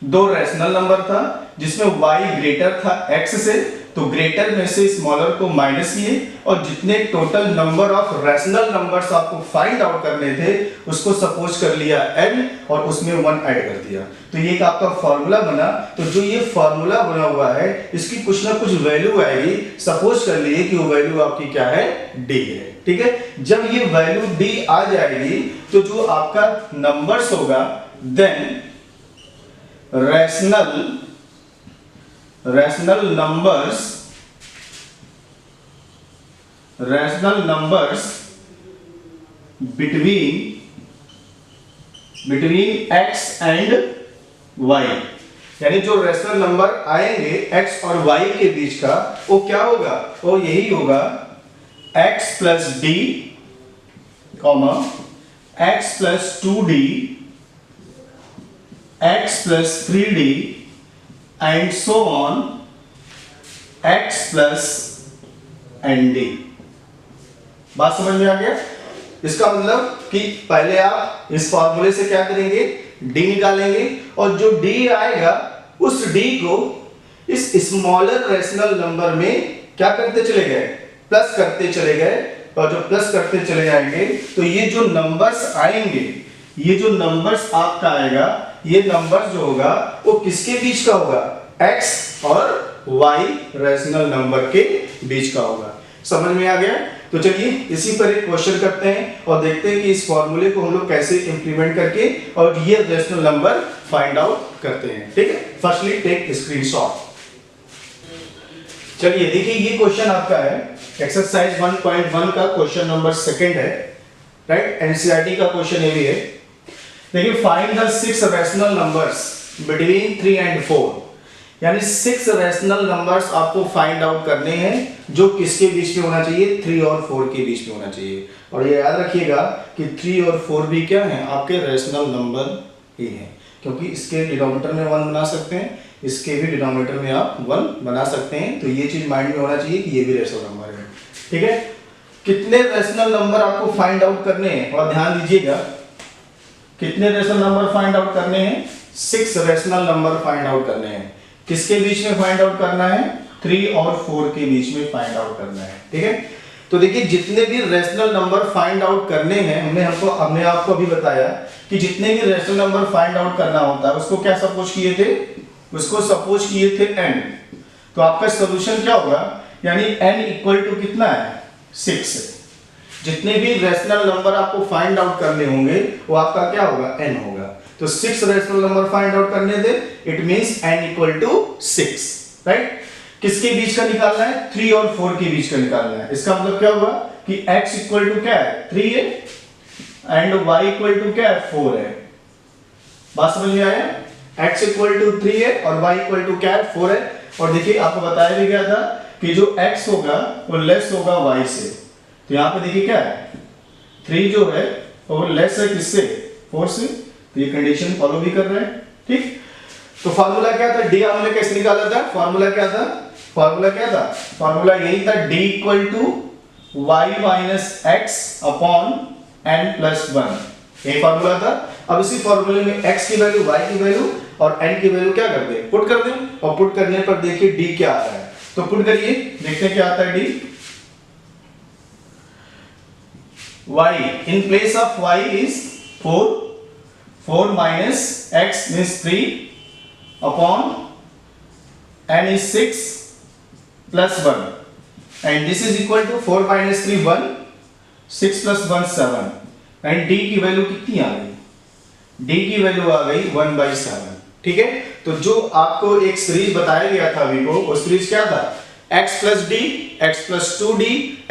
S1: दो रैशनल नंबर था जिसमें y ग्रेटर था x से, तो ग्रेटर में से स्मॉलर को माइनस किए और जितने total number of rational numbers आपको फाइंड आउट करने थे उसको सपोज कर लिया n और उसमें 1 ऐड कर दिया। तो ये एक आपका फॉर्मूला बना। तो जो ये फॉर्मूला बना हुआ है इसकी कुछ ना कुछ वैल्यू आएगी। सपोज कर लिए कि वो वैल्यू आपकी क्या है, d है। ठीक है, जब ये वैल्यू d आ जाएगी तो जो आपका नंबर्स होगा then rational numbers between x and y, यानी जो रैशनल नंबर आएंगे x और y के बीच का वो क्या होगा, वो यही होगा x plus d comma x plus 2d x plus 3d and so on x plus nd। बात समझ में आ गया? इसका मतलब कि पहले आप इस फॉर्मूले से क्या करेंगे, d निकालेंगे और जो d आएगा उस d को इस स्मॉलर रैशनल नंबर में क्या करते चले गए, प्लस करते चले गए, और जो प्लस करते चले जाएंगे तो ये जो नंबर्स आएंगे, ये जो नंबर्स आपका आएगा, ये नंबर जो होगा वो किसके बीच का होगा, x और y रैशनल नंबर के बीच का होगा। समझ में आ गया? तो चलिए इसी पर एक क्वेश्चन करते हैं और देखते हैं कि इस फॉर्मूले को हम लोग कैसे इंप्लीमेंट करके और ये रैशनल नंबर फाइंड आउट करते हैं। ठीक है, फर्स्टली टेक स्क्रीनशॉट। चलिए देखिए, ये क्वेश्चन आपका है एक्सरसाइज 1.1 का क्वेश्चन नंबर 2 है, राइट? एनसीईआरटी का क्वेश्चन ये भी है। देखिए, find the 6 rational numbers between 3 and 4, यानी 6 रैशनल नंबर्स आपको फाइंड आउट करने हैं जो किसके बीच में होना चाहिए, 3 और 4 के बीच में होना चाहिए। और ये याद रखिएगा कि 3 और 4 भी क्या है, आपके रैशनल नंबर ही हैं, क्योंकि इसके डिनोमिनेटर में 1 बना सकते हैं, इसके भी डिनोमिनेटर में आप 1 बना सकते हैं। तो ये चीज माइंड में होना चाहिए कि ये भी रैशनल नंबर है। ठीक है, कितने रैशनल नंबर आपको फाइंड आउट करने हैं, और ध्यान दीजिएगा कितने रैशनल नंबर फाइंड आउट करने हैं, 6 रैशनल नंबर फाइंड आउट करने हैं। किसके बीच में फाइंड आउट करना है, 3 और 4 के बीच में फाइंड आउट करना है। ठीक है, तो देखिए जितने भी रैशनल नंबर फाइंड आउट करने हैं, हमने आपको अभी बताया कि जितने भी रैशनल नंबर फाइंड आउट करना होता है उसको क्या सपोज किए थे, उसको सपोज किए थे n। तो आपका सॉल्यूशन क्या होगा, यानी n इक्वल टू कितना है, 6। जितने भी रैशनल नंबर आपको फाइंड आउट करने होंगे वो आपका क्या होगा, n होगा। तो 6 रैशनल नंबर फाइंड आउट करने थे, it means n equal to 6, right? किसके बीच का निकालना है, 3 और 4 के बीच का निकालना है। इसका मतलब क्या होगा कि x इक्वल टू क्या है, 3 है, एंड y इक्वल टू क्या है, 4 है। बात समझ में आया? x इक्वल टू 3 है और y इक्वल टू क्या है, 4 है। और देखिए आपको बताया भी गया था कि जो x होगा वो लेस होगा y से। तो यहाँ पे देखिए क्या है, 3 जो है वो लेस है किससे, 4 से। तो ये कंडीशन फॉलो भी कर रहे हैं। ठीक, तो फार्मूला क्या था, d हमने कैसे निकाला था, फार्मूला क्या था, फार्मूला यही था, d equal to y minus x upon n plus 1। यही फार्मूला था। अब इसी फार्मूले में x की वैल्यू, y की वैल्यू और n की वैल्यू क्या कर दे, पुट कर दें। और पुट करने पर देखिए d क्या आता है, तो पुट करिए, देखते हैं क्या आता है d। y in place of y is 4 minus x means 3 upon n is 6 plus 1, and this is equal to 4 minus 3 1, 6 plus 1 7, and d की वैल्यू कितनी आ गई, d की वैल्यू आ गई 1/7। ठीक है, तो जो आपको एक सीरीज बताया गया था अभी को, वो सीरीज क्या था, x plus d, x plus 2d,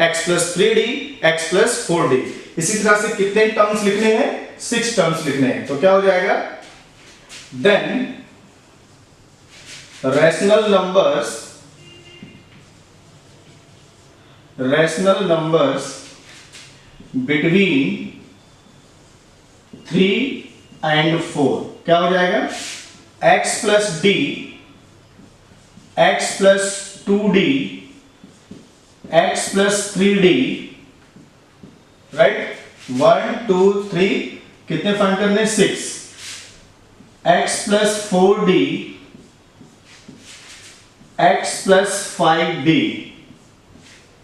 S1: x plus 3d, x plus 4d। इसी तरह से कितने टर्म्स लिखने हैं, 6 टर्म्स लिखने हैं। तो क्या हो जाएगा, then rational numbers between 3 and 4 क्या हो जाएगा, x plus d, x plus 2d, x plus 3d, right? 1 2 3 कितने फाइंड करने, 6, x plus 4d, x plus 5d,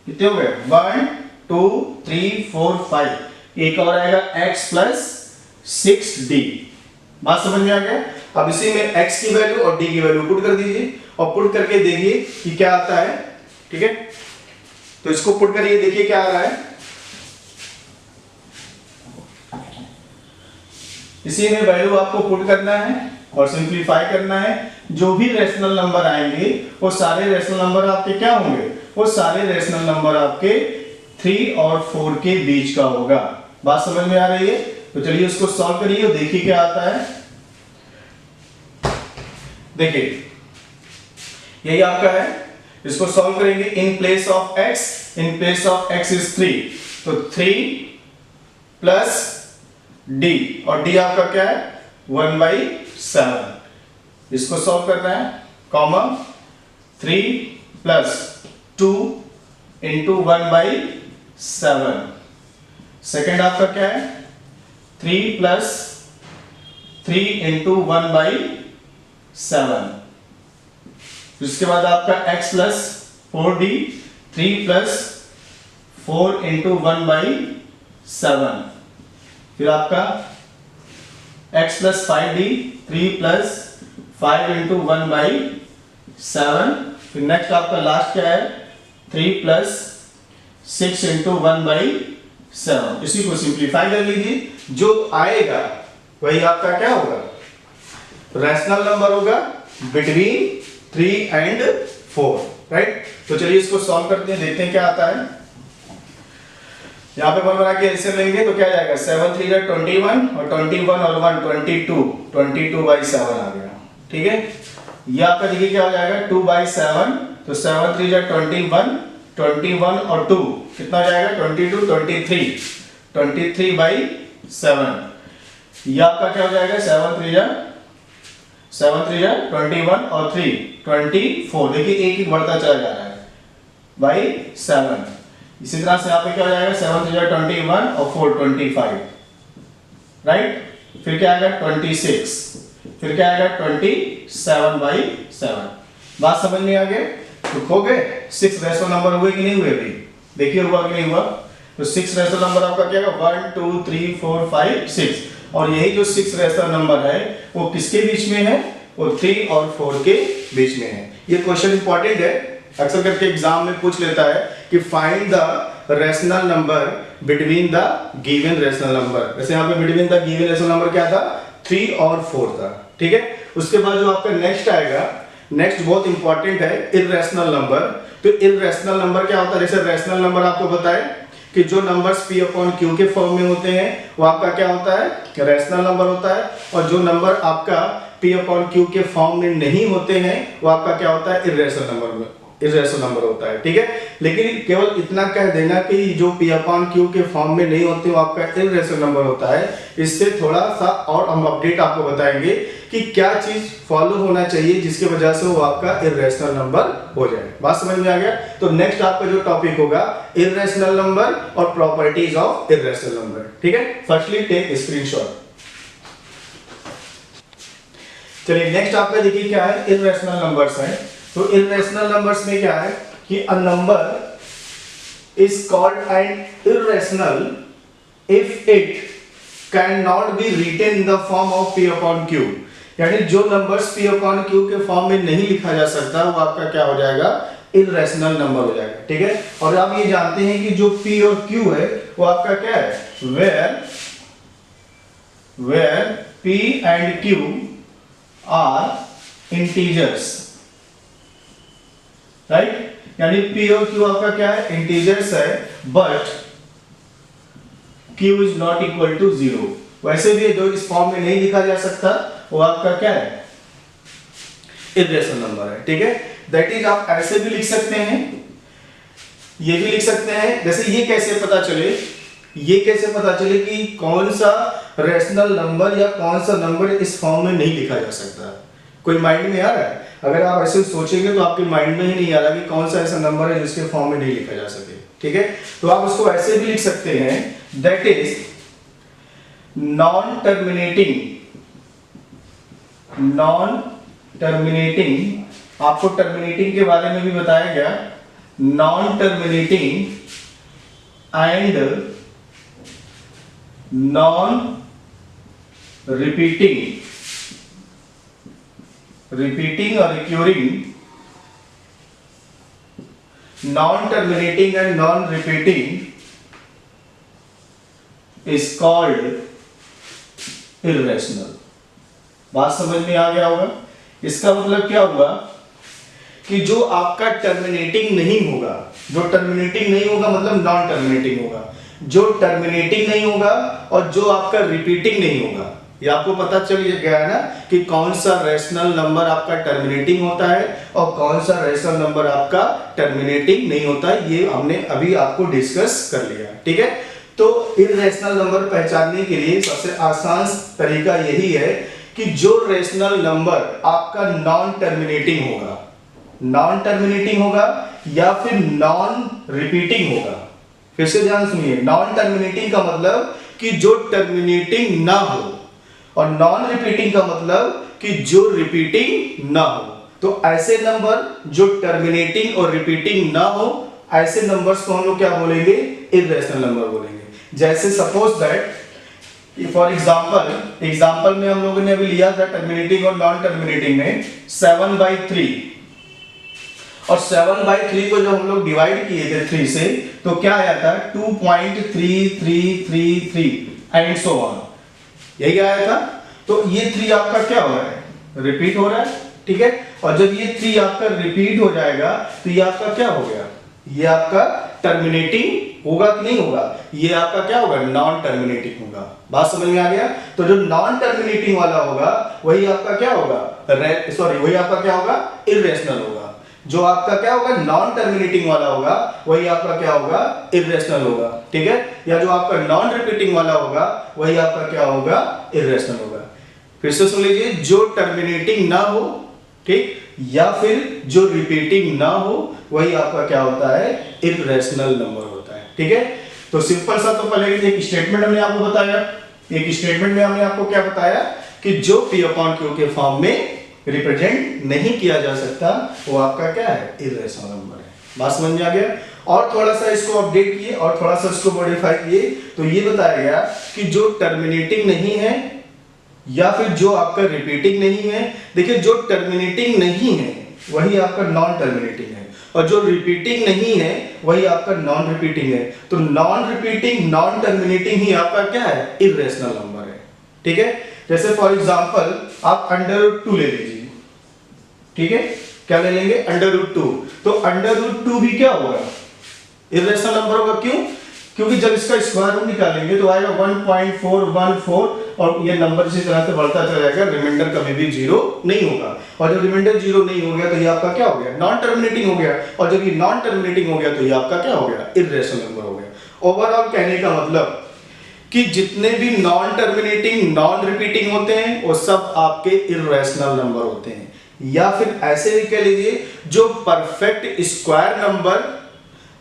S1: कितने हो गए, 1 2 3 4 5। एक और आएगा x plus 6d। बात समझ में आ गया? अब इसी में x की वैल्यू और d की वैल्यू पुट कर दीजिए और पुट करके देखिए कि क्या आता है। ठीक है, तो इसको पुट करिए, देखिए क्या आ रहा है। इसी में वैल्यू आपको पुट करना है और सिंपलीफाई करना है। जो भी रैशनल नंबर आएंगे वो सारे रैशनल नंबर आपके क्या होंगे, वो सारे रैशनल नंबर आपके 3 और 4 के बीच का होगा। बात समझ में आ रही है? तो चलिए उसको सॉल्व करिए और देखिए क्या आता है। देखिए यही आपका है, इसको सॉल्व करेंगे। In place of x is 3, तो 3 प्लस डी, और डी आपका क्या है 1/7। इसको सॉल्व करना है, कॉमा 3 प्लस 2 इंटू 1/7। सेकेंड आपका क्या है 3 प्लस 3 इंटू 1/7। इसके बाद आपका x plus 4d, 3 plus 4 into 1/7। फिर आपका x plus 5d, 3 plus 5 into 1/7। फिर नेक्स्ट आपका लास्ट क्या है 3 प्लस 6 इंटू 1/7। इसी को सिंप्लीफाई कर लीजिए, जो आएगा वही आपका क्या होगा रैशनल नंबर होगा बिटवीन 3 एंड 4, राइट। तो चलिए इसको सॉल्व करते हैं, देखते हैं क्या आता है। यहाँ पे 1 बना के एलसीएम लेंगे तो क्या जाएगा 7 3 जा 21 और 21 और 1 22/7 आ गया, ठीक है। ये आपका देखिए क्या हो जाएगा 2/7, तो 7 3 जा 21 और 2 कितना हो जाएगा 22 23/7। ये आपका क्या हो जाएगा 7 3 जा 21 और 3 24। देखिए एक बढ़ता चला जा रहा है बाई 7। इसी तरह से यहाँ पे क्या हो जाएगा 7 3 जा 21 और 4 25, राइट। फिर क्या आएगा 26, फिर क्या आएगा 27/7। बात समझ में आ गए? तो खो गए 6 रेशनल नंबर हुए कि नहीं हुए? अभी देखिए हुआ कि नहीं हुआ। तो 6 रेशनल नंबर आपका क्या है 1 2 3 4 5 6, और यही जो 6 रेशनल नंबर है वो किसके बीच में है? वो 3 और 4 के बीच में है। ये क्वेश्चन इंपॉर्टेंट है, अक्सर करके एग्जाम में पूछ लेता है कि find the rational number between the given rational number. जैसे यहाँ पे between the given rational number क्या था 3 और 4 था, ठीक है। उसके बाद जो आपका नेक्स्ट आएगा, नेक्स्ट बहुत इंपॉर्टेंट है इररेशनल नंबर। तो इररेशनल नंबर क्या होता है? जैसे रेशनल नंबर आपको बताए कि जो नंबर्स p अपॉन q के फॉर्म में होते हैं वो आपका क्या होता है रैशनल नंबर होता है, और जो नंबर आपका p अपॉन q के फॉर्म में नहीं होते हैं वो आपका क्या होता है इररेशनल नंबर होता है, ठीक है। लेकिन केवल इतना कह देना कि जो p अपॉन q के फॉर्म में नहीं होते वो आपका इररेशनल नंबर होता है, इससे थोड़ा सा और हम अपडेट आपको बताएंगे कि क्या चीज फॉलो होना चाहिए जिसकी वजह से वो आपका इररेशनल नंबर हो जाए। बात समझ में आ गया? तो नेक्स्ट आपका जो टॉपिक होगा इररेशनल नंबर और प्रॉपर्टीज ऑफ इररेशनल नंबर, ठीक है। Firstly take screenshot. चलिए नेक्स्ट आपका देखिए क्या है इररेशनल नंबर्स है। तो इररेशनल नंबर्स में क्या है कि a number is called an irrational if it can not be written in the form of p upon q। यानी जो नंबर्स p अपॉन q के फॉर्म में नहीं लिखा जा सकता वो आपका क्या हो जाएगा इररेशनल नंबर हो जाएगा, ठीक है। और आप ये जानते हैं कि जो p और q है वो आपका क्या है where p and q are integers, right. यानी p और q आपका क्या है इंटीजर्स है, but q is not equal to 0। वैसे भी जो इस फॉर्म में नहीं लिखा जा सकता वो आपका क्या है इररेशनल नंबर है, ठीक है। दैट इज आप ऐसे भी लिख सकते हैं, ये भी लिख सकते हैं। जैसे ये कैसे पता चले कि कौन सा रेशनल नंबर या कौन सा नंबर इस फॉर्म में नहीं लिखा जा सकता? कोई माइंड में आ रहा है? अगर आप ऐसे सोचेंगे तो आपके माइंड में ही नहीं आ रहा कि कौन सा ऐसा नंबर है जिसके फॉर्म में नहीं लिखा जा सके, ठीक है। तो आप उसको ऐसे भी लिख सकते हैं, दैट इज नॉन टर्मिनेटिंग। आपको टर्मिनेटिंग के बारे में भी बताया गया, non terminating and non repeating और recurring. Non terminating and non repeating is called irrational. बात समझ में आ गया होगा? इसका मतलब क्या होगा कि जो आपका टर्मिनेटिंग नहीं होगा, जो टर्मिनेटिंग नहीं होगा मतलब नॉन टर्मिनेटिंग होगा, जो टर्मिनेटिंग नहीं होगा और जो आपका रिपीटिंग नहीं होगा। ये आपको पता चल गया है ना कि कौन सा रेशनल नंबर आपका टर्मिनेटिंग होता है और कौन सा रेशनल नंबर आपका टर्मिनेटिंग नहीं होता है। ये हमने अभी आपको डिस्कस कर लिया, ठीक है। तो इर्रेशनल नंबर पहचानने के लिए सबसे आसान तरीका यही है कि जो रेशनल नंबर आपका नॉन टर्मिनेटिंग होगा या फिर नॉन रिपीटिंग होगा। फिर से ध्यान सुनिए, नॉन टर्मिनेटिंग का मतलब कि जो टर्मिनेटिंग ना हो, और नॉन रिपीटिंग का मतलब कि जो रिपीटिंग ना हो। तो ऐसे नंबर जो टर्मिनेटिंग और रिपीटिंग ना हो, ऐसे नंबर्स को हम लोग क्या बोलेंगे? इर्रेशनल नंबर बोलेंगे। जैसे सपोज दैट फॉर एग्जांपल में हम लोगों ने अभी लिया था टर्मिनेटिंग और नॉन टर्मिनेटिंग में 7/3, और 7/3 को जब हम लोग डिवाइड किए थे 3 से, तो क्या आया था? 2.3333 एंड सो ऑन, यही आया था। तो ये 3 आपका क्या हो रहा है? रिपीट हो रहा है, ठीक है। और जब ये 3 आपका रिपीट हो जाएगा तो ये आपका क्या हो गया? ये आपका टर्मिनेटिंग होगा कि नहीं होगा? ये आपका क्या होगा? नॉन टर्मिनेटिंग होगा। बात समझ में आ गया? तो जो नॉन टर्मिनेटिंग वाला होगा वही आपका क्या होगा? वही आपका क्या होगा? इर्रेशनल होगा। जो आपका क्या होगा? नॉन टर्मिनेटिंग वाला होगा वही आपका क्या होगा? इर्रेशनल होगा, ठीक है। या जो आपका नॉन रिपीटिंग वाला होगा वही आपका क्या होगा? इर्रेशनल होगा। फिर से सुन लीजिए, जो टर्मिनेटिंग ना हो, ठीक, या फिर जो रिपीटिंग ना हो, वही आपका क्या होता है? इर्रेशनल नंबर होता है, ठीक है। तो सिंपल सा, तो पहले एक स्टेटमेंट हमने आपको बताया, एक स्टेटमेंट में हमने आपको क्या बताया कि जो P/Q के फॉर्म में रिप्रेजेंट नहीं किया जा सकता वो आपका क्या है? इर्रेशनल नंबर है। बात समझ में आ गया? और थोड़ा सा इसको अपडेट किए और थोड़ा सा इसको मॉडिफाई किए तो ये बताया गया कि जो टर्मिनेटिंग नहीं है या फिर जो आपका रिपीटिंग नहीं है, देखिए जो टर्मिनेटिंग नहीं है वही आपका नॉन टर्मिनेटिंग है, और जो रिपीटिंग नहीं है वही आपका नॉन रिपीटिंग है। तो नॉन रिपीटिंग नॉन टर्मिनेटिंग ही आपका क्या है? इर्रेशनल नंबर है, ठीक है। जैसे फॉर एग्जांपल आप √2 ले लीजिए, ठीक है। क्या ले लेंगे? √2। तो √2 भी क्या होगा? इर्रेशनल नंबर होगा। क्यों? क्योंकि जब इसका स्क्वायर रूट निकालेंगे तो आएगा 1.414, और ये नंबर इसी तरह से बढ़ता चला जाएगा, रिमाइंडर कभी भी 0 नहीं होगा। और जब रिमाइंडर 0 नहीं हो गया तो ये आपका क्या हो गया? नॉन टर्मिनेटिंग हो गया। और जब ये नॉन टर्मिनेटिंग हो गया तो ये आपका क्या हो गया? इर्रेशनल नंबर हो गया। ओवरऑल कहने का मतलब कि जितने भी नॉन टर्मिनेटिंग नॉन रिपीटिंग होते हैं वो सब आपके इर्रेशनल नंबर होते हैं। या फिर ऐसे भी कह लीजिए, जो परफेक्ट स्क्वायर नंबर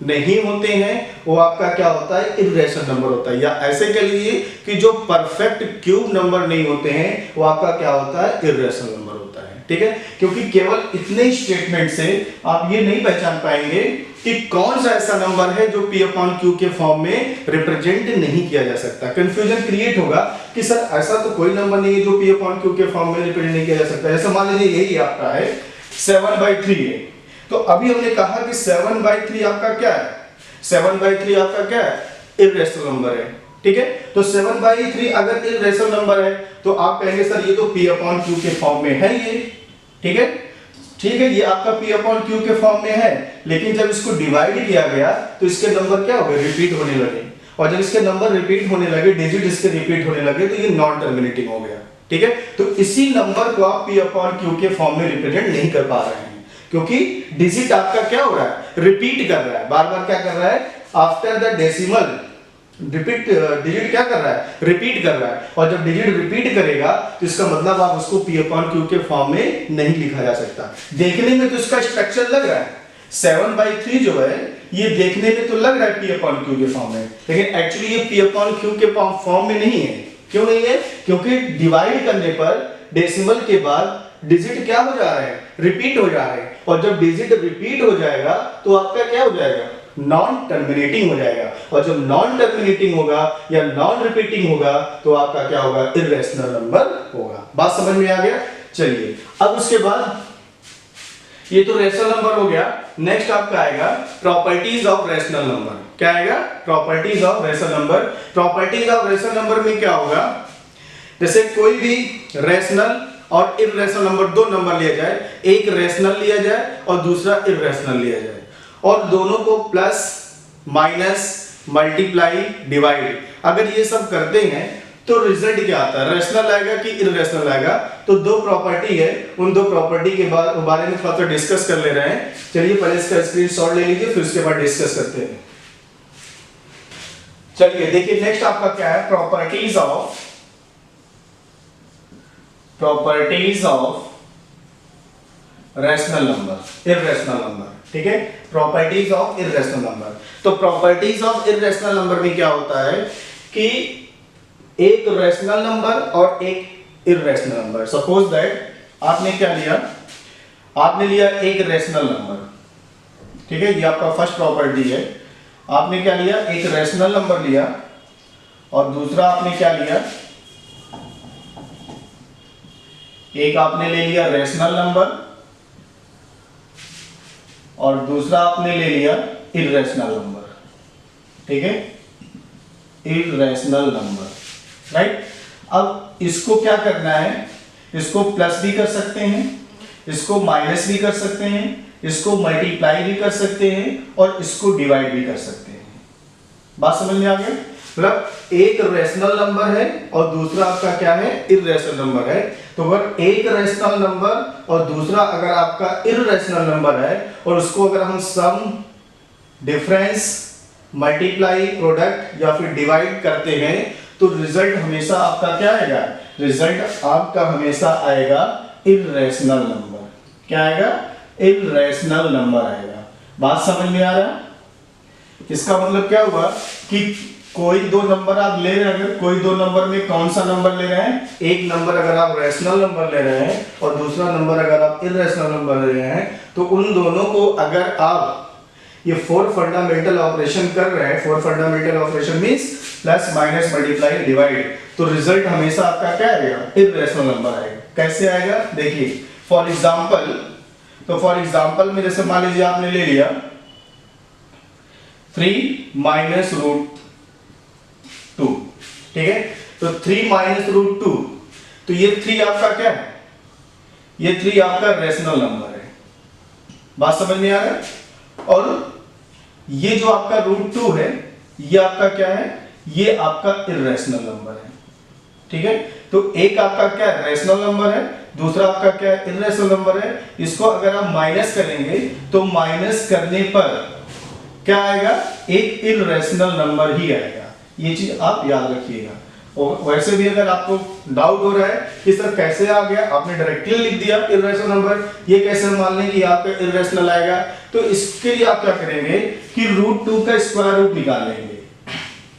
S1: नहीं होते हैं वो आपका क्या होता है? इर्रेशनल नंबर होता है। या ऐसे कह लीजिए कि जो परफेक्ट क्यूब नंबर नहीं होते हैं वो आपका क्या होता है? इर्रेशनल नंबर होता है, ठीक है। क्योंकि केवल इतने स्टेटमेंट से आप ये नहीं पहचान पाएंगे कि कौन सा ऐसा नंबर है जो P/Q के फॉर्म में रिप्रेजेंट नहीं किया जा सकता। कंफ्यूजन क्रिएट होगा कि सर ऐसा तो कोई नंबर नहीं है जो P/Q के फॉर्म में रिप्रेजेंट नहीं किया जा सकता। जैसे मान लीजिए यही आपका है 7/3 है, तो अभी हमने कहा कि 7/3 आपका क्या है? 7/3 आपका क्या है? इर्रेशनल नंबर है, ठीक है। तो 7/3 अगर इर्रेशनल नंबर है तो आप कहेंगे सर ये तो P/Q के फॉर्म में है ये, ठीक है। ठीक है, ये आपका P/Q के फॉर्म में है, लेकिन जब इसको डिवाइड किया गया तो इसके नंबर क्या हो गए? रिपीट होने लगे। और जब इसके नंबर रिपीट होने लगे, डिजिट इसके रिपीट होने लगे, तो ये नॉन टर्मिनेटिंग हो गया, ठीक है। तो इसी नंबर को आप P/Q के फॉर्म में रिप्रेजेंट नहीं कर पा रहे हैं, क्योंकि डिजिट आपका क्या हो रहा है? रिपीट कर रहा है, बार बार क्या कर रहा है? आफ्टर द डेसिमल डिजिट क्या कर रहा है? रिपीट कर रहा है। और जब डिजिट रिपीट करेगा तो इसका मतलब आप उसको P/Q के फॉर्म में नहीं लिखा जा सकता। देखने में तो इसका स्ट्रक्चर लग रहा है 7/3 जो है ये देखने में तो लग रहा है P/Q के फॉर्म में, लेकिन एक्चुअली ये P/Q के फॉर्म में नहीं है। क्यों नहीं है? क्योंकि डिवाइड करने पर डेसिमल के बाद डिजिट क्या हो जा रहे हैं? रिपीट हो जा रहे हैं। और जब डिजिट रिपीट हो जाएगा तो आपका क्या हो जाएगा? नॉन टर्मिनेटिंग हो जाएगा। और जब नॉन टर्मिनेटिंग होगा या नॉन रिपीटिंग होगा तो आपका क्या होगा? इर्रेशनल नंबर होगा। बात समझ में आ गया? चलिए, अब उसके बाद ये तो रेशनल नंबर हो गया। नेक्स्ट आपका आएगा प्रॉपर्टीज ऑफ रेशनल नंबर। क्या आएगा? Properties of rational number. Properties of rational number में क्या होगा? जैसे कोई भी रेशनल और इर्रेशनल नंबर, दो नंबर लिया जाए, एक रेशनल लिया जाए और दूसरा इर्रेशनल लिया जाए, और दोनों को प्लस माइनस मल्टीप्लाई डिवाइड अगर ये सब करते हैं तो रिजल्ट क्या आता है? रेशनल आएगा कि इर्रेशनल आएगा? तो दो प्रॉपर्टी है, उन दो प्रॉपर्टी के बारे में थोड़ा सा डिस्कस कर ले रहे हैं। चलिए पहले इसका स्क्रीनशॉट ले लीजिए, फिर उसके बाद डिस्कस करते हैं। चलिए देखिए नेक्स्ट आपका क्या है, properties of rational number, irrational number. ठीक है, प्रॉपर्टीज ऑफ इररेशनल नंबर। तो प्रॉपर्टीज ऑफ इररेशनल नंबर में क्या होता है कि एक रैशनल नंबर और एक इररेशनल नंबर। सपोज दैट आपने क्या लिया, आपने लिया एक रैशनल नंबर। ठीक है, ये आपका फर्स्ट प्रॉपर्टी है। आपने क्या लिया, एक रैशनल नंबर लिया और दूसरा आपने क्या लिया, एक आपने ले लिया रैशनल नंबर और दूसरा आपने ले लिया इररेशनल नंबर। ठीक है, इररेशनल नंबर, राइट। अब इसको क्या करना है, इसको प्लस भी कर सकते हैं, इसको माइनस भी कर सकते हैं, इसको मल्टीप्लाई भी कर सकते हैं और इसको डिवाइड भी कर सकते हैं। बात समझ में आ गई? मतलब एक रैशनल नंबर है और दूसरा आपका क्या है, इररेशनल नंबर है। तो अगर एक रैशनल नंबर और दूसरा अगर आपका इररेशनल नंबर है और उसको अगर हम सम, डिफरेंस, मल्टीप्लाई, प्रोडक्ट या फिर डिवाइड करते हैं तो रिजल्ट हमेशा आपका क्या आएगा, रिजल्ट आपका हमेशा आएगा इररेशनल नंबर। क्या आएगा, इररेशनल नंबर आएगा। बात समझ में आ रहा है? इसका मतलब क्या हुआ कि कोई दो नंबर आप ले रहे हैं, अगर कोई दो नंबर में कौन सा नंबर ले रहे हैं, एक नंबर अगर आप रैशनल नंबर ले रहे हैं और दूसरा नंबर अगर आप इररेशनल नंबर ले रहे हैं, तो उन दोनों को अगर आप ये फोर फंडामेंटल ऑपरेशन कर रहे हैं, four fundamental operation means plus minus multiply divide, तो रिजल्ट हमेशा आपका क्या आएगा, इररेशनल नंबर आएगा। कैसे आएगा देखिए, फॉर एग्जांपल, तो फॉर एग्जांपल में जैसे मान लीजिए आपने ले लिया 3 माइनस रूट 2। ठीक है, तो 3 माइनस रूट 2, तो ये 3 आपका क्या है, ये 3 आपका रैशनल नंबर है। बात समझ में आ रहा है? और ये जो आपका रूट 2 है ये आपका क्या है, ये आपका इररेशनल नंबर है। ठीक है, तो एक आपका क्या है, रैशनल नंबर है, दूसरा आपका क्या है, इररेशनल नंबर है। इसको अगर आप माइनस करेंगे तो माइनस करने पर क्या आएगा, एक इररेशनल नंबर ही आएगा। ये चीज आप याद रखिएगा। और वैसे भी अगर आपको डाउट हो रहा है कि सर कैसे आ गया, आपने डायरेक्टली लिख दिया इररेशनल नंबर, ये कैसे मान लें कि आपका इररेशनल आएगा, तो इसके लिए आप क्या करेंगे कि रूट 2 का स्क्वायर रूट निकाल लेंगे।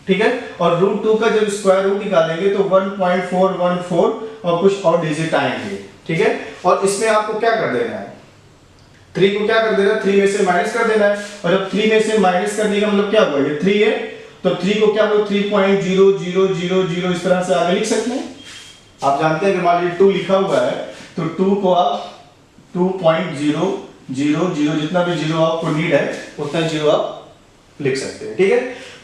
S1: ठीक है, और रूट 2 का जब स्क्वायर रूट निकालेंगे तो 1.414 और कुछ और डिजिट आएंगे। ठीक है, और इसमें आपको क्या कर देना है, 3 को क्या कर देना है, 3 में से माइनस कर देना है। और जब 3 में से माइनस करने का मतलब क्या हुआ, ये 3 है तो 3 को क्या बोलो 3.0000 इस तरह से आगे लिख सकते हैं। आप जानते हैं कि मान लीजिए 2 लिखा हुआ है तो 2 को आप 2.000 जितना भी जीरो आपको नीड है उतना जीरो आप लिख सकते हैं। ठीक है,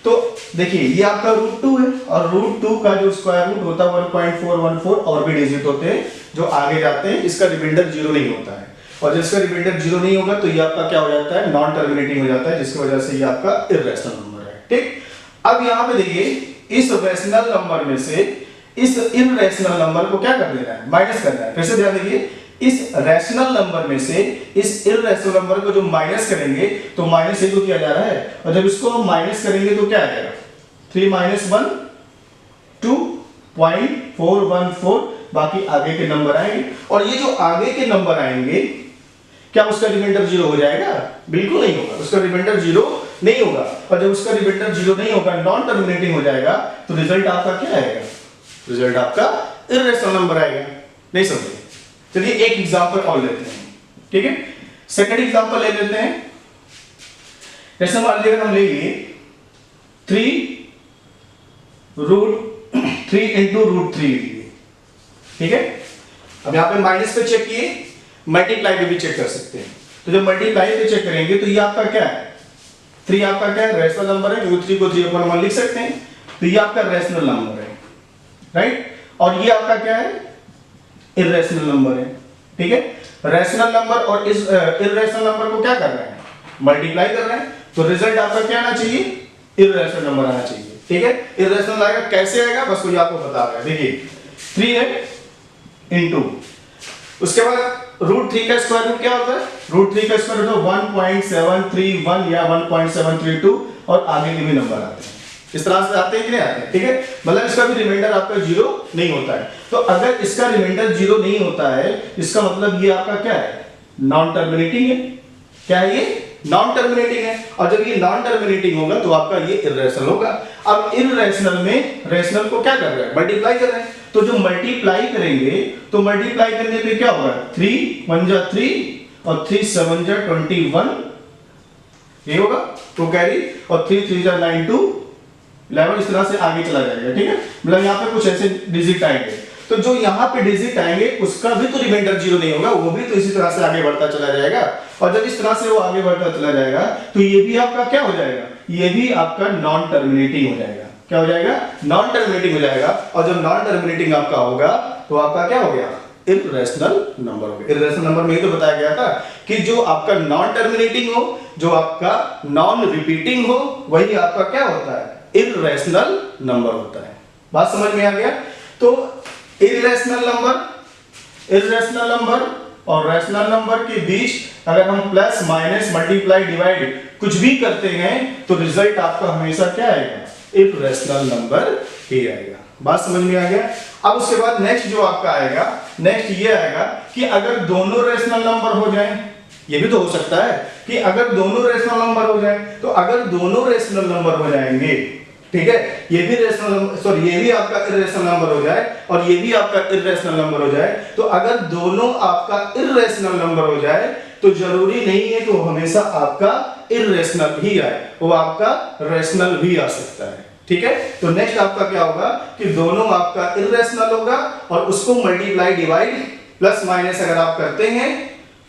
S1: तो देखिए ये आपका रूट 2 है और रूट 2 का जो स्क्वायर रूट होता है 1.414 और भी डिजिट होते हैं जो आगे जाते हैं, इसका रिमाइंडर 0 नहीं होता है। और जिसका रिमाइंडर 0 नहीं होगा तो ये आपका क्या हो जाता है, नॉन टर्मिनेटिंग हो जाता है, जिसकी वजह से ये आपका इररेशनल नंबर है। ठीक, अब यहां पे देखिए इस रैशनल नंबर में से इस इररेशनल नंबर को क्या कर देना है, माइनस करना है। फिर से ध्यान देखिए, इस रैशनल नंबर में से इस इररेशनल नंबर को जो माइनस करेंगे तो माइनस ये तो किया जा रहा है, और जब इसको हम माइनस करेंगे तो क्या आ जाएगा, 3 माइनस 1 2.414, बाकी आगे के नंबर आएंगे। और ये जो आगे के नंबर आएंगे क्या उसका रिमाइंडर 0 हो जाएगा, बिल्कुल नहीं होगा, उसका रिमाइंडर 0 नहीं होगा। और जब उसका रिमाइंडर 0 नहीं होगा, नॉन टर्मिनेटिंग हो जाएगा, तो रिजल्ट आपका क्या आएगा, रिजल्ट आपका इररेशनल नंबर आएगा। नहीं समझे? चलिए एक एग्जांपल और लेते हैं। ठीक है, सेकंड एग्जांपल ले लेते हैं। जैसे मान लीजिए हम ले लिए 3 into रूट 3 लिए। ठीक है, अब यहां पे माइनस पे चेक किए, मल्टीप्लाई पे भी चेक कर सकते हैं। तो जब मल्टीप्लाई पे चेक करेंगे तो ये आपका क्या है, 3 आपका क्या है, रैशनल नंबर है, क्योंकि 3 को 3/1 लिख सकते हैं, तो ये आपका रैशनल नंबर है, राइट। और ये आपका क्या है, इररेशनल नंबर है। ठीक है, रैशनल नंबर और इस इररेशनल नंबर को क्या कर रहे हैं, मल्टीप्लाई कर रहे हैं, तो रिजल्ट आपका क्या आना चाहिए, इररेशनल नंबर आना चाहिए। ठीक है, इररेशनल आएगा, कैसे आएगा बस कोई आपको बता रहा है। देखिए 3 है इनटू, उसके बाद रूट 3 का स्क्वायर रूट क्या होता है, रूट 3 का स्क्वायर रूट 1.731 या 1.732 और आगे के भी नंबर आते हैं। इस तरह से आते हैं कि नहीं आते हैं, ठीक है। मतलब इसका भी रिमाइंडर आपका जीरो नहीं होता है। तो अगर इसका रिमाइंडर जीरो नहीं होता है, इसका मतलब ये आपका क्या है, नॉन टर्मिनेटिंग है। क्या है ये, नॉन टर्मिनेटिंग है। और जब ये नॉन टर्मिनेटिंग होगा तो आपका ये इर्रेशनल होगा। अब इर्रेशनल में रेशनल को क्या कर रहे हैं, मल्टीप्लाई कर रहे हैं। तो जो मल्टीप्लाई करेंगे तो मल्टीप्लाई करने पे क्या होगा, 3 1 जा 3 और 3 7 जा 21 ये होगा तो कैरी, और 3 3 जा 9 2 11 इस तरह से आगे चला जाएगा, ठीक है। मतलब यहाँ पे कुछ ऐसे डिजिट आएंगे, तो जो यहाँ पे डिजिट आएंगे उसका भी तो रिमाइंडर जीरो नहीं होगा, वो भी तो इसी तरह से आगे बढ़ता चला जाएगा। और जब इस तरह से वो आगे बढ़ता चला जाएगा तो ये भी आपका क्या हो जाएगा, ये भी आपका नॉन टर्मिनेटिंग हो जाएगा। क्या हो जाएगा, नॉन टर्मिनेटिंग हो जाएगा। और जब नॉन टर्मिनेटिंग आपका होगा तो आपका क्या हो गया, इर्रेशनल नंबर हो गया। इर्रेशनल नंबर में ही तो बताया गया था कि जो आपका नॉन टर्मिनेटिंग हो, जो आपका नॉन रिपीटिंग हो, वही आपका क्या होता है, इर्रेशनल नंबर होता है। बात समझ में आ गया। तो इर्रेशनल नंबर और रैशनल नंबर के बीच अगर हम प्लस माइनस मल्टीप्लाई डिवाइड कुछ भी करते हैं तो रिजल्ट आपका हमेशा क्या आएगा, इर्रेशनल नंबर ही आएगा। बात समझ में आ गया। अब उसके बाद नेक्स्ट जो आपका आएगा, नेक्स्ट ये आएगा कि अगर दोनों रैशनल नंबर हो जाएं, ये भी तो हो सकता है कि अगर दोनों रैशनल नंबर हो जाएं, तो अगर दोनों रैशनल नंबर हो जाएंगे, ठीक है, ये भी रैशनल नंबर, सॉरी ये भी आपका इर्रेशनल नंबर हो जाए और ये भी आपका इर्रेशनल नंबर हो जाए, तो अगर दोनों आपका इर्रेशनल नंबर हो जाए तो जरूरी नहीं है कि वो हमेशा आपका इर्रेशनल ही आए, वो आपका रैशनल भी आ सकता है, ठीक है। तो नेक्स्ट आपका क्या होगा कि दोनों आपका इर्रेशनल होगा और उसको मल्टीप्लाई डिवाइड प्लस माइनस अगर आप करते हैं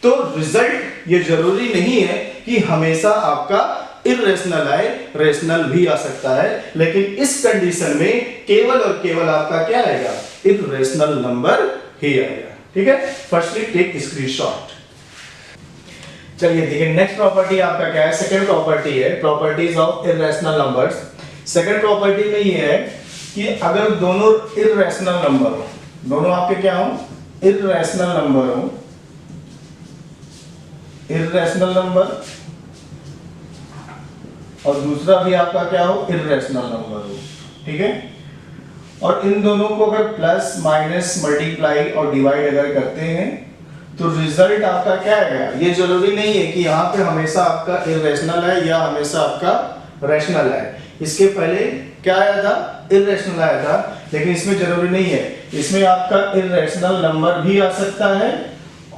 S1: तो रिजल्ट ये जरूरी नहीं है कि हमेशा आपका इर्रेशनल आए, रेशनल भी आ सकता है, लेकिन इस कंडीशन में केवल और केवल आपका क्या आएगा, इर्रेशनल नंबर ही आएगा, ठीक है। Firstly take screenshot. चलिए देखिए नेक्स्ट प्रॉपर्टी आपका क्या है, सेकंड प्रॉपर्टी है, properties of irrational numbers. Second property में ये है कि अगर दोनों इर्रेशनल नंबर हो, दोनों आपके क्या हो, इर्रेशनल नंबर हो, इर्रेशनल नंबर, और दूसरा भी आपका क्या हो, इर्रेशनल नंबर हो, ठीक है। और इन दोनों को अगर प्लस माइनस मल्टीप्लाई और डिवाइड अगर करते हैं तो रिजल्ट आपका क्या आएगा। ये जरूरी नहीं है कि यहाँ पे हमेशा आपका इर्रेशनल है या हमेशा आपका रैशनल है। इसके पहले क्या आया था, इर्रेशनल आया था, लेकिन इसमें जरूरी नहीं है। इसमें आपका इर्रेशनल नंबर भी आ सकता है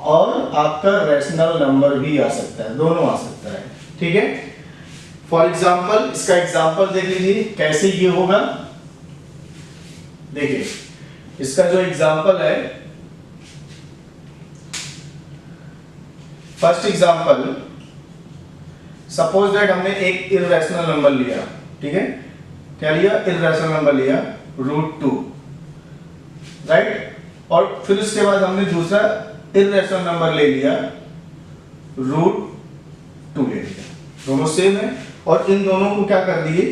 S1: और आपका रैशनल नंबर भी आ सकता है, दोनों आ सकता है, ठीक है। फॉर एग्जाम्पल इसका एग्जाम्पल देख लीजिए कैसे ये होगा। देखिए इसका जो एग्जाम्पल है, फर्स्ट एग्जाम्पल, सपोज दैट हमने एक इर्रेशनल नंबर लिया, ठीक है, क्या लिया, इर्रेशनल नंबर लिया √2, राइट। और फिर उसके बाद हमने दूसरा इर्रेशनल नंबर ले लिया √2 ले लिया, दोनों सेम है। और इन दोनों को क्या कर दिए,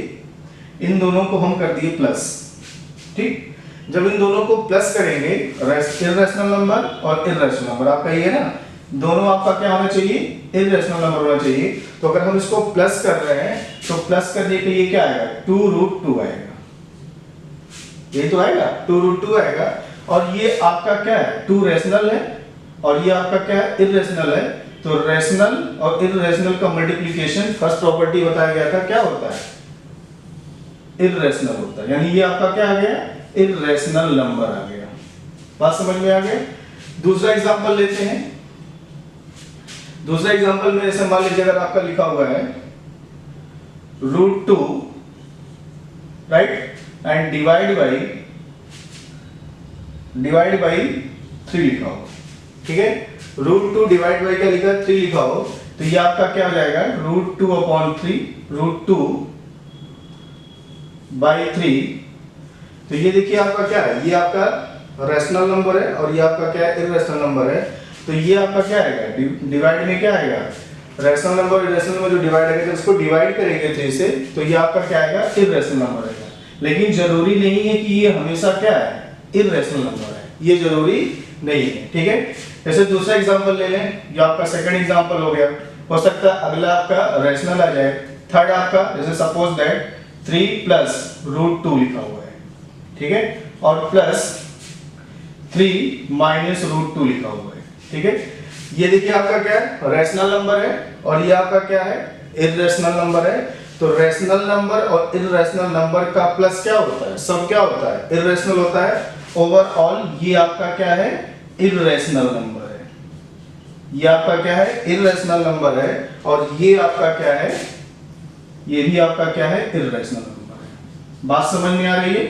S1: इन दोनों को हम कर दिए प्लस, ठीक। जब इन दोनों को प्लस करेंगे, इर्रेशनल नंबर और इर्रेशनल नंबर आपका ये है ना, दोनों आपका क्या होना चाहिए, इर्रेशनल नंबर होना चाहिए। तो अगर हम इसको प्लस कर रहे हैं तो प्लस करने पे ये क्या आएगा, 2√2 आएगा, ये तो आएगा 2√2 आएगा। और ये आपका क्या है, 2 रैशनल है और ये आपका क्या है, इर्रेशनल है। तो रैशनल और इर्रेशनल का मल्टीप्लिकेशन, फर्स्ट प्रॉपर्टी बताया गया था, क्या होता है, इर्रेशनल होता है, यानी ये आपका क्या आ गया, इर्रेशनल नंबर आ गया। बात समझ में आ गई। दूसरा एग्जांपल लेते हैं। दूसरा एग्जांपल में जैसे मान लीजिए अगर आपका लिखा हुआ है √2, राइट, एंड डिवाइड बाई 3 लिखा हो, ठीक है। √2 डिवाइड बाई क्या लिखा है, 3 लिखा हो, तो ये आपका क्या हो जाएगा, √2/3, √2 by 3। तो ये देखिए आपका क्या है, ये आपका रैशनल नंबर है और ये आपका क्या है, इर्रेशनल नंबर है। तो ये आपका क्या आएगा, डिवाइड में क्या आएगा, रैशनल नंबर इर्रेशनल नंबर जो डिवाइड आएगा, उसको डिवाइड करेंगे 3 से, तो ये आपका क्या आएगा, इर्रेशनल नंबर आएगा। लेकिन जरूरी नहीं है कि ये हमेशा क्या है, इर्रेशनल नंबर है, ये जरूरी नहीं है, ठीक है। जैसे दूसरा एग्जांपल ले लें, ये आपका सेकंड एग्जांपल हो गया। हो सकता है अगला आपका रैशनल आ जाए। थर्ड आपका, जैसे सपोज दैट 3 प्लस रूट 2 लिखा हुआ है, ठीक है, और प्लस 3 माइनस रूट 2 लिखा हुआ है, ठीक है। ये देखिए आपका क्या है, रैशनल नंबर है, और ये आपका क्या है, इर्रेशनल नंबर है। तो रैशनल नंबर और इर्रेशनल नंबर का प्लस क्या होता है, सब क्या होता है, इर्रेशनल होता है। ओवरऑल ये आपका क्या है, इर्रेशनल नंबर है, ये आपका क्या है, इर्रेशनल नंबर है, और ये आपका क्या है, ये भी आपका क्या है, इर्रेशनल नंबर है। बात समझ में आ रही है?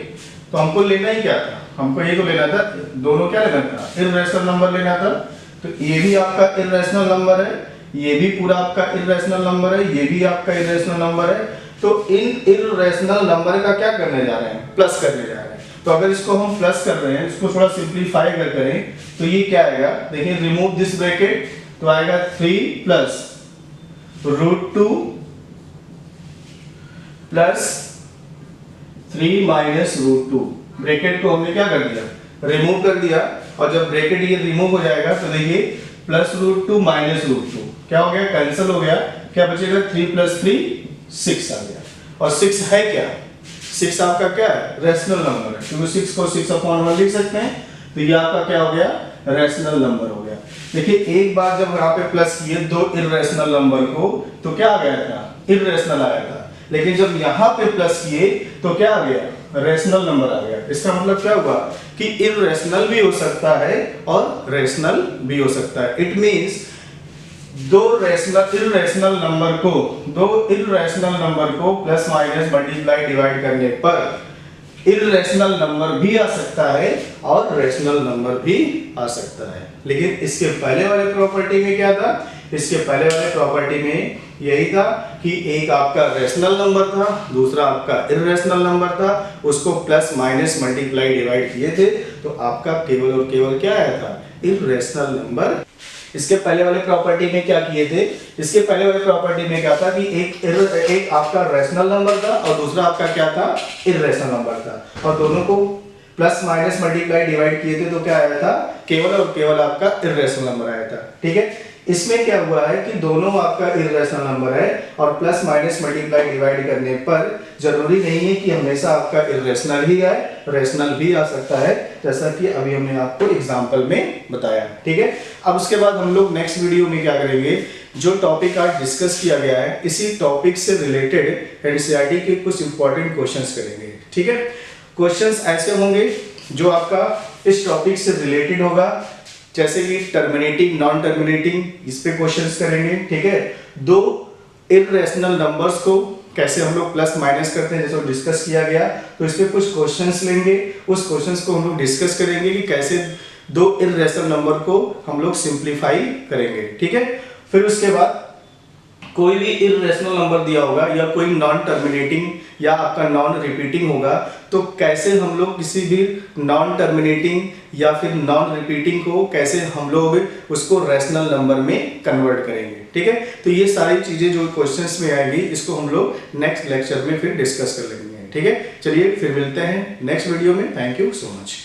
S1: तो हमको लेना ही क्या था, हमको ये तो लेना था, दोनों क्या लेना था, इर्रेशनल नंबर लेना था। तो ये भी आपका इर्रेशनल नंबर है, ये भी पूरा आपका इर्रेशनल नंबर है, ये भी आपका इर्रेशनल नंबर है। तो इन इर्रेशनल नंबर का क्या करने जा रहे हैं, प्लस करने जा रहे हैं। तो अगर इसको हम प्लस कर रहे हैं, इसको थोड़ा सिंप्लीफाई अगर करें तो ये क्या आएगा, देखिए रिमूव दिस ब्रैकेट, तो आएगा 3 plus root 2 plus 3 minus root 2। Bracket को हमने क्या कर दिया, रिमूव कर दिया, और जब ब्रैकेट ये रिमूव हो जाएगा तो देखिए प्लस रूट 2 माइनस रूट 2 क्या हो गया, कैंसिल हो गया, क्या बचेगा, 3 प्लस 3 6 आ गया। और 6 है क्या, 6 आपका क्या है, रैशनल नंबर है, क्योंकि 6 को 6/1 लिख सकते हैं। तो ये आपका क्या हो गया, रैशनल नंबर हो गया। देखिए एक बार जब यहाँ पे प्लस किए दो इर्रेशनल नंबर को, तो क्या आ गया था, इर्रेशनल आया था। लेकिन जब यहाँ पे प्लस किए तो क्या आ गया, रैशनल नंबर आ गया। इसका मतलब क्या हुआ कि इर्रेशनल भी हो सकता है और रैशनल भी हो सकता है। इट मींस दो इर्रेशनल नंबर को प्लस माइनस मल्टीप्लाई डिवाइड करने पर इर्रेशनल नंबर भी आ सकता है और रैशनल नंबर भी आ सकता है। लेकिन इसके पहले वाले प्रॉपर्टी में क्या था, इसके पहले वाले प्रॉपर्टी में यही था कि एक आपका रैशनल नंबर था, दूसरा आपका इर्रेशनल नंबर था, उसको प्लस माइनस मल्टीप्लाई डिवाइड किए थे तो आपका केवल और केवल क्या आया था, इर्रेशनल नंबर। इसके पहले वाले प्रॉपर्टी में क्या किए थे, इसके पहले वाले प्रॉपर्टी में क्या था कि एक आपका रैशनल नंबर था और दूसरा आपका क्या था, इर्रेशनल नंबर था, और दोनों को प्लस माइनस मल्टीप्लाई डिवाइड किए थे तो क्या आया था, केवल और केवल आपका इर्रेशनल नंबर आया था, ठीक है। इसमें क्या हुआ है कि दोनों आपका इर्रेशनल नंबर है और प्लस माइनस मल्टीप्लाई डिवाइड करने पर जरूरी नहीं है कि हमेशा आपका इर्रेशनल ही आए, रैशनल भी आ सकता है, जैसा कि अभी हमने आपको एग्जांपल में बताया, ठीक है। अब उसके बाद हम लोग नेक्स्ट वीडियो में क्या करेंगे, जो टॉपिक आज डिस्कस किया गया है इसी टॉपिक से रिलेटेड एनसीईआरटी के कुछ इंपॉर्टेंट क्वेश्चंस करेंगे, ठीक है। क्वेश्चंस ऐसे होंगे जो आपका इस टॉपिक से रिलेटेड होगा, जैसे कि टर्मिनेटिंग, नॉन टर्मिनेटिंग, इस पे क्वेश्चंस करेंगे, ठीक है। दो इर्रेशनल नंबर्स को कैसे हम लोग प्लस माइनस करते हैं जैसे डिस्कस किया गया, तो इस पे कुछ क्वेश्चंस लेंगे, उस क्वेश्चंस को हम लोग डिस्कस करेंगे कि कैसे दो इर्रेशनल नंबर को हम लोग सिंप्लीफाई करेंगे, ठीक है। फिर उसके बाद कोई भी इर्रेशनल नंबर दिया होगा या कोई नॉन टर्मिनेटिंग या आपका नॉन रिपीटिंग होगा, तो कैसे हम लोग किसी भी नॉन टर्मिनेटिंग या फिर नॉन रिपीटिंग को कैसे हम लोग उसको रैशनल नंबर में कन्वर्ट करेंगे, ठीक है। तो ये सारी चीजें जो क्वेश्चंस में आएंगी इसको हम लोग नेक्स्ट लेक्चर में फिर डिस्कस कर लेंगे, ठीक है। चलिए फिर मिलते हैं नेक्स्ट वीडियो में। Thank you so much.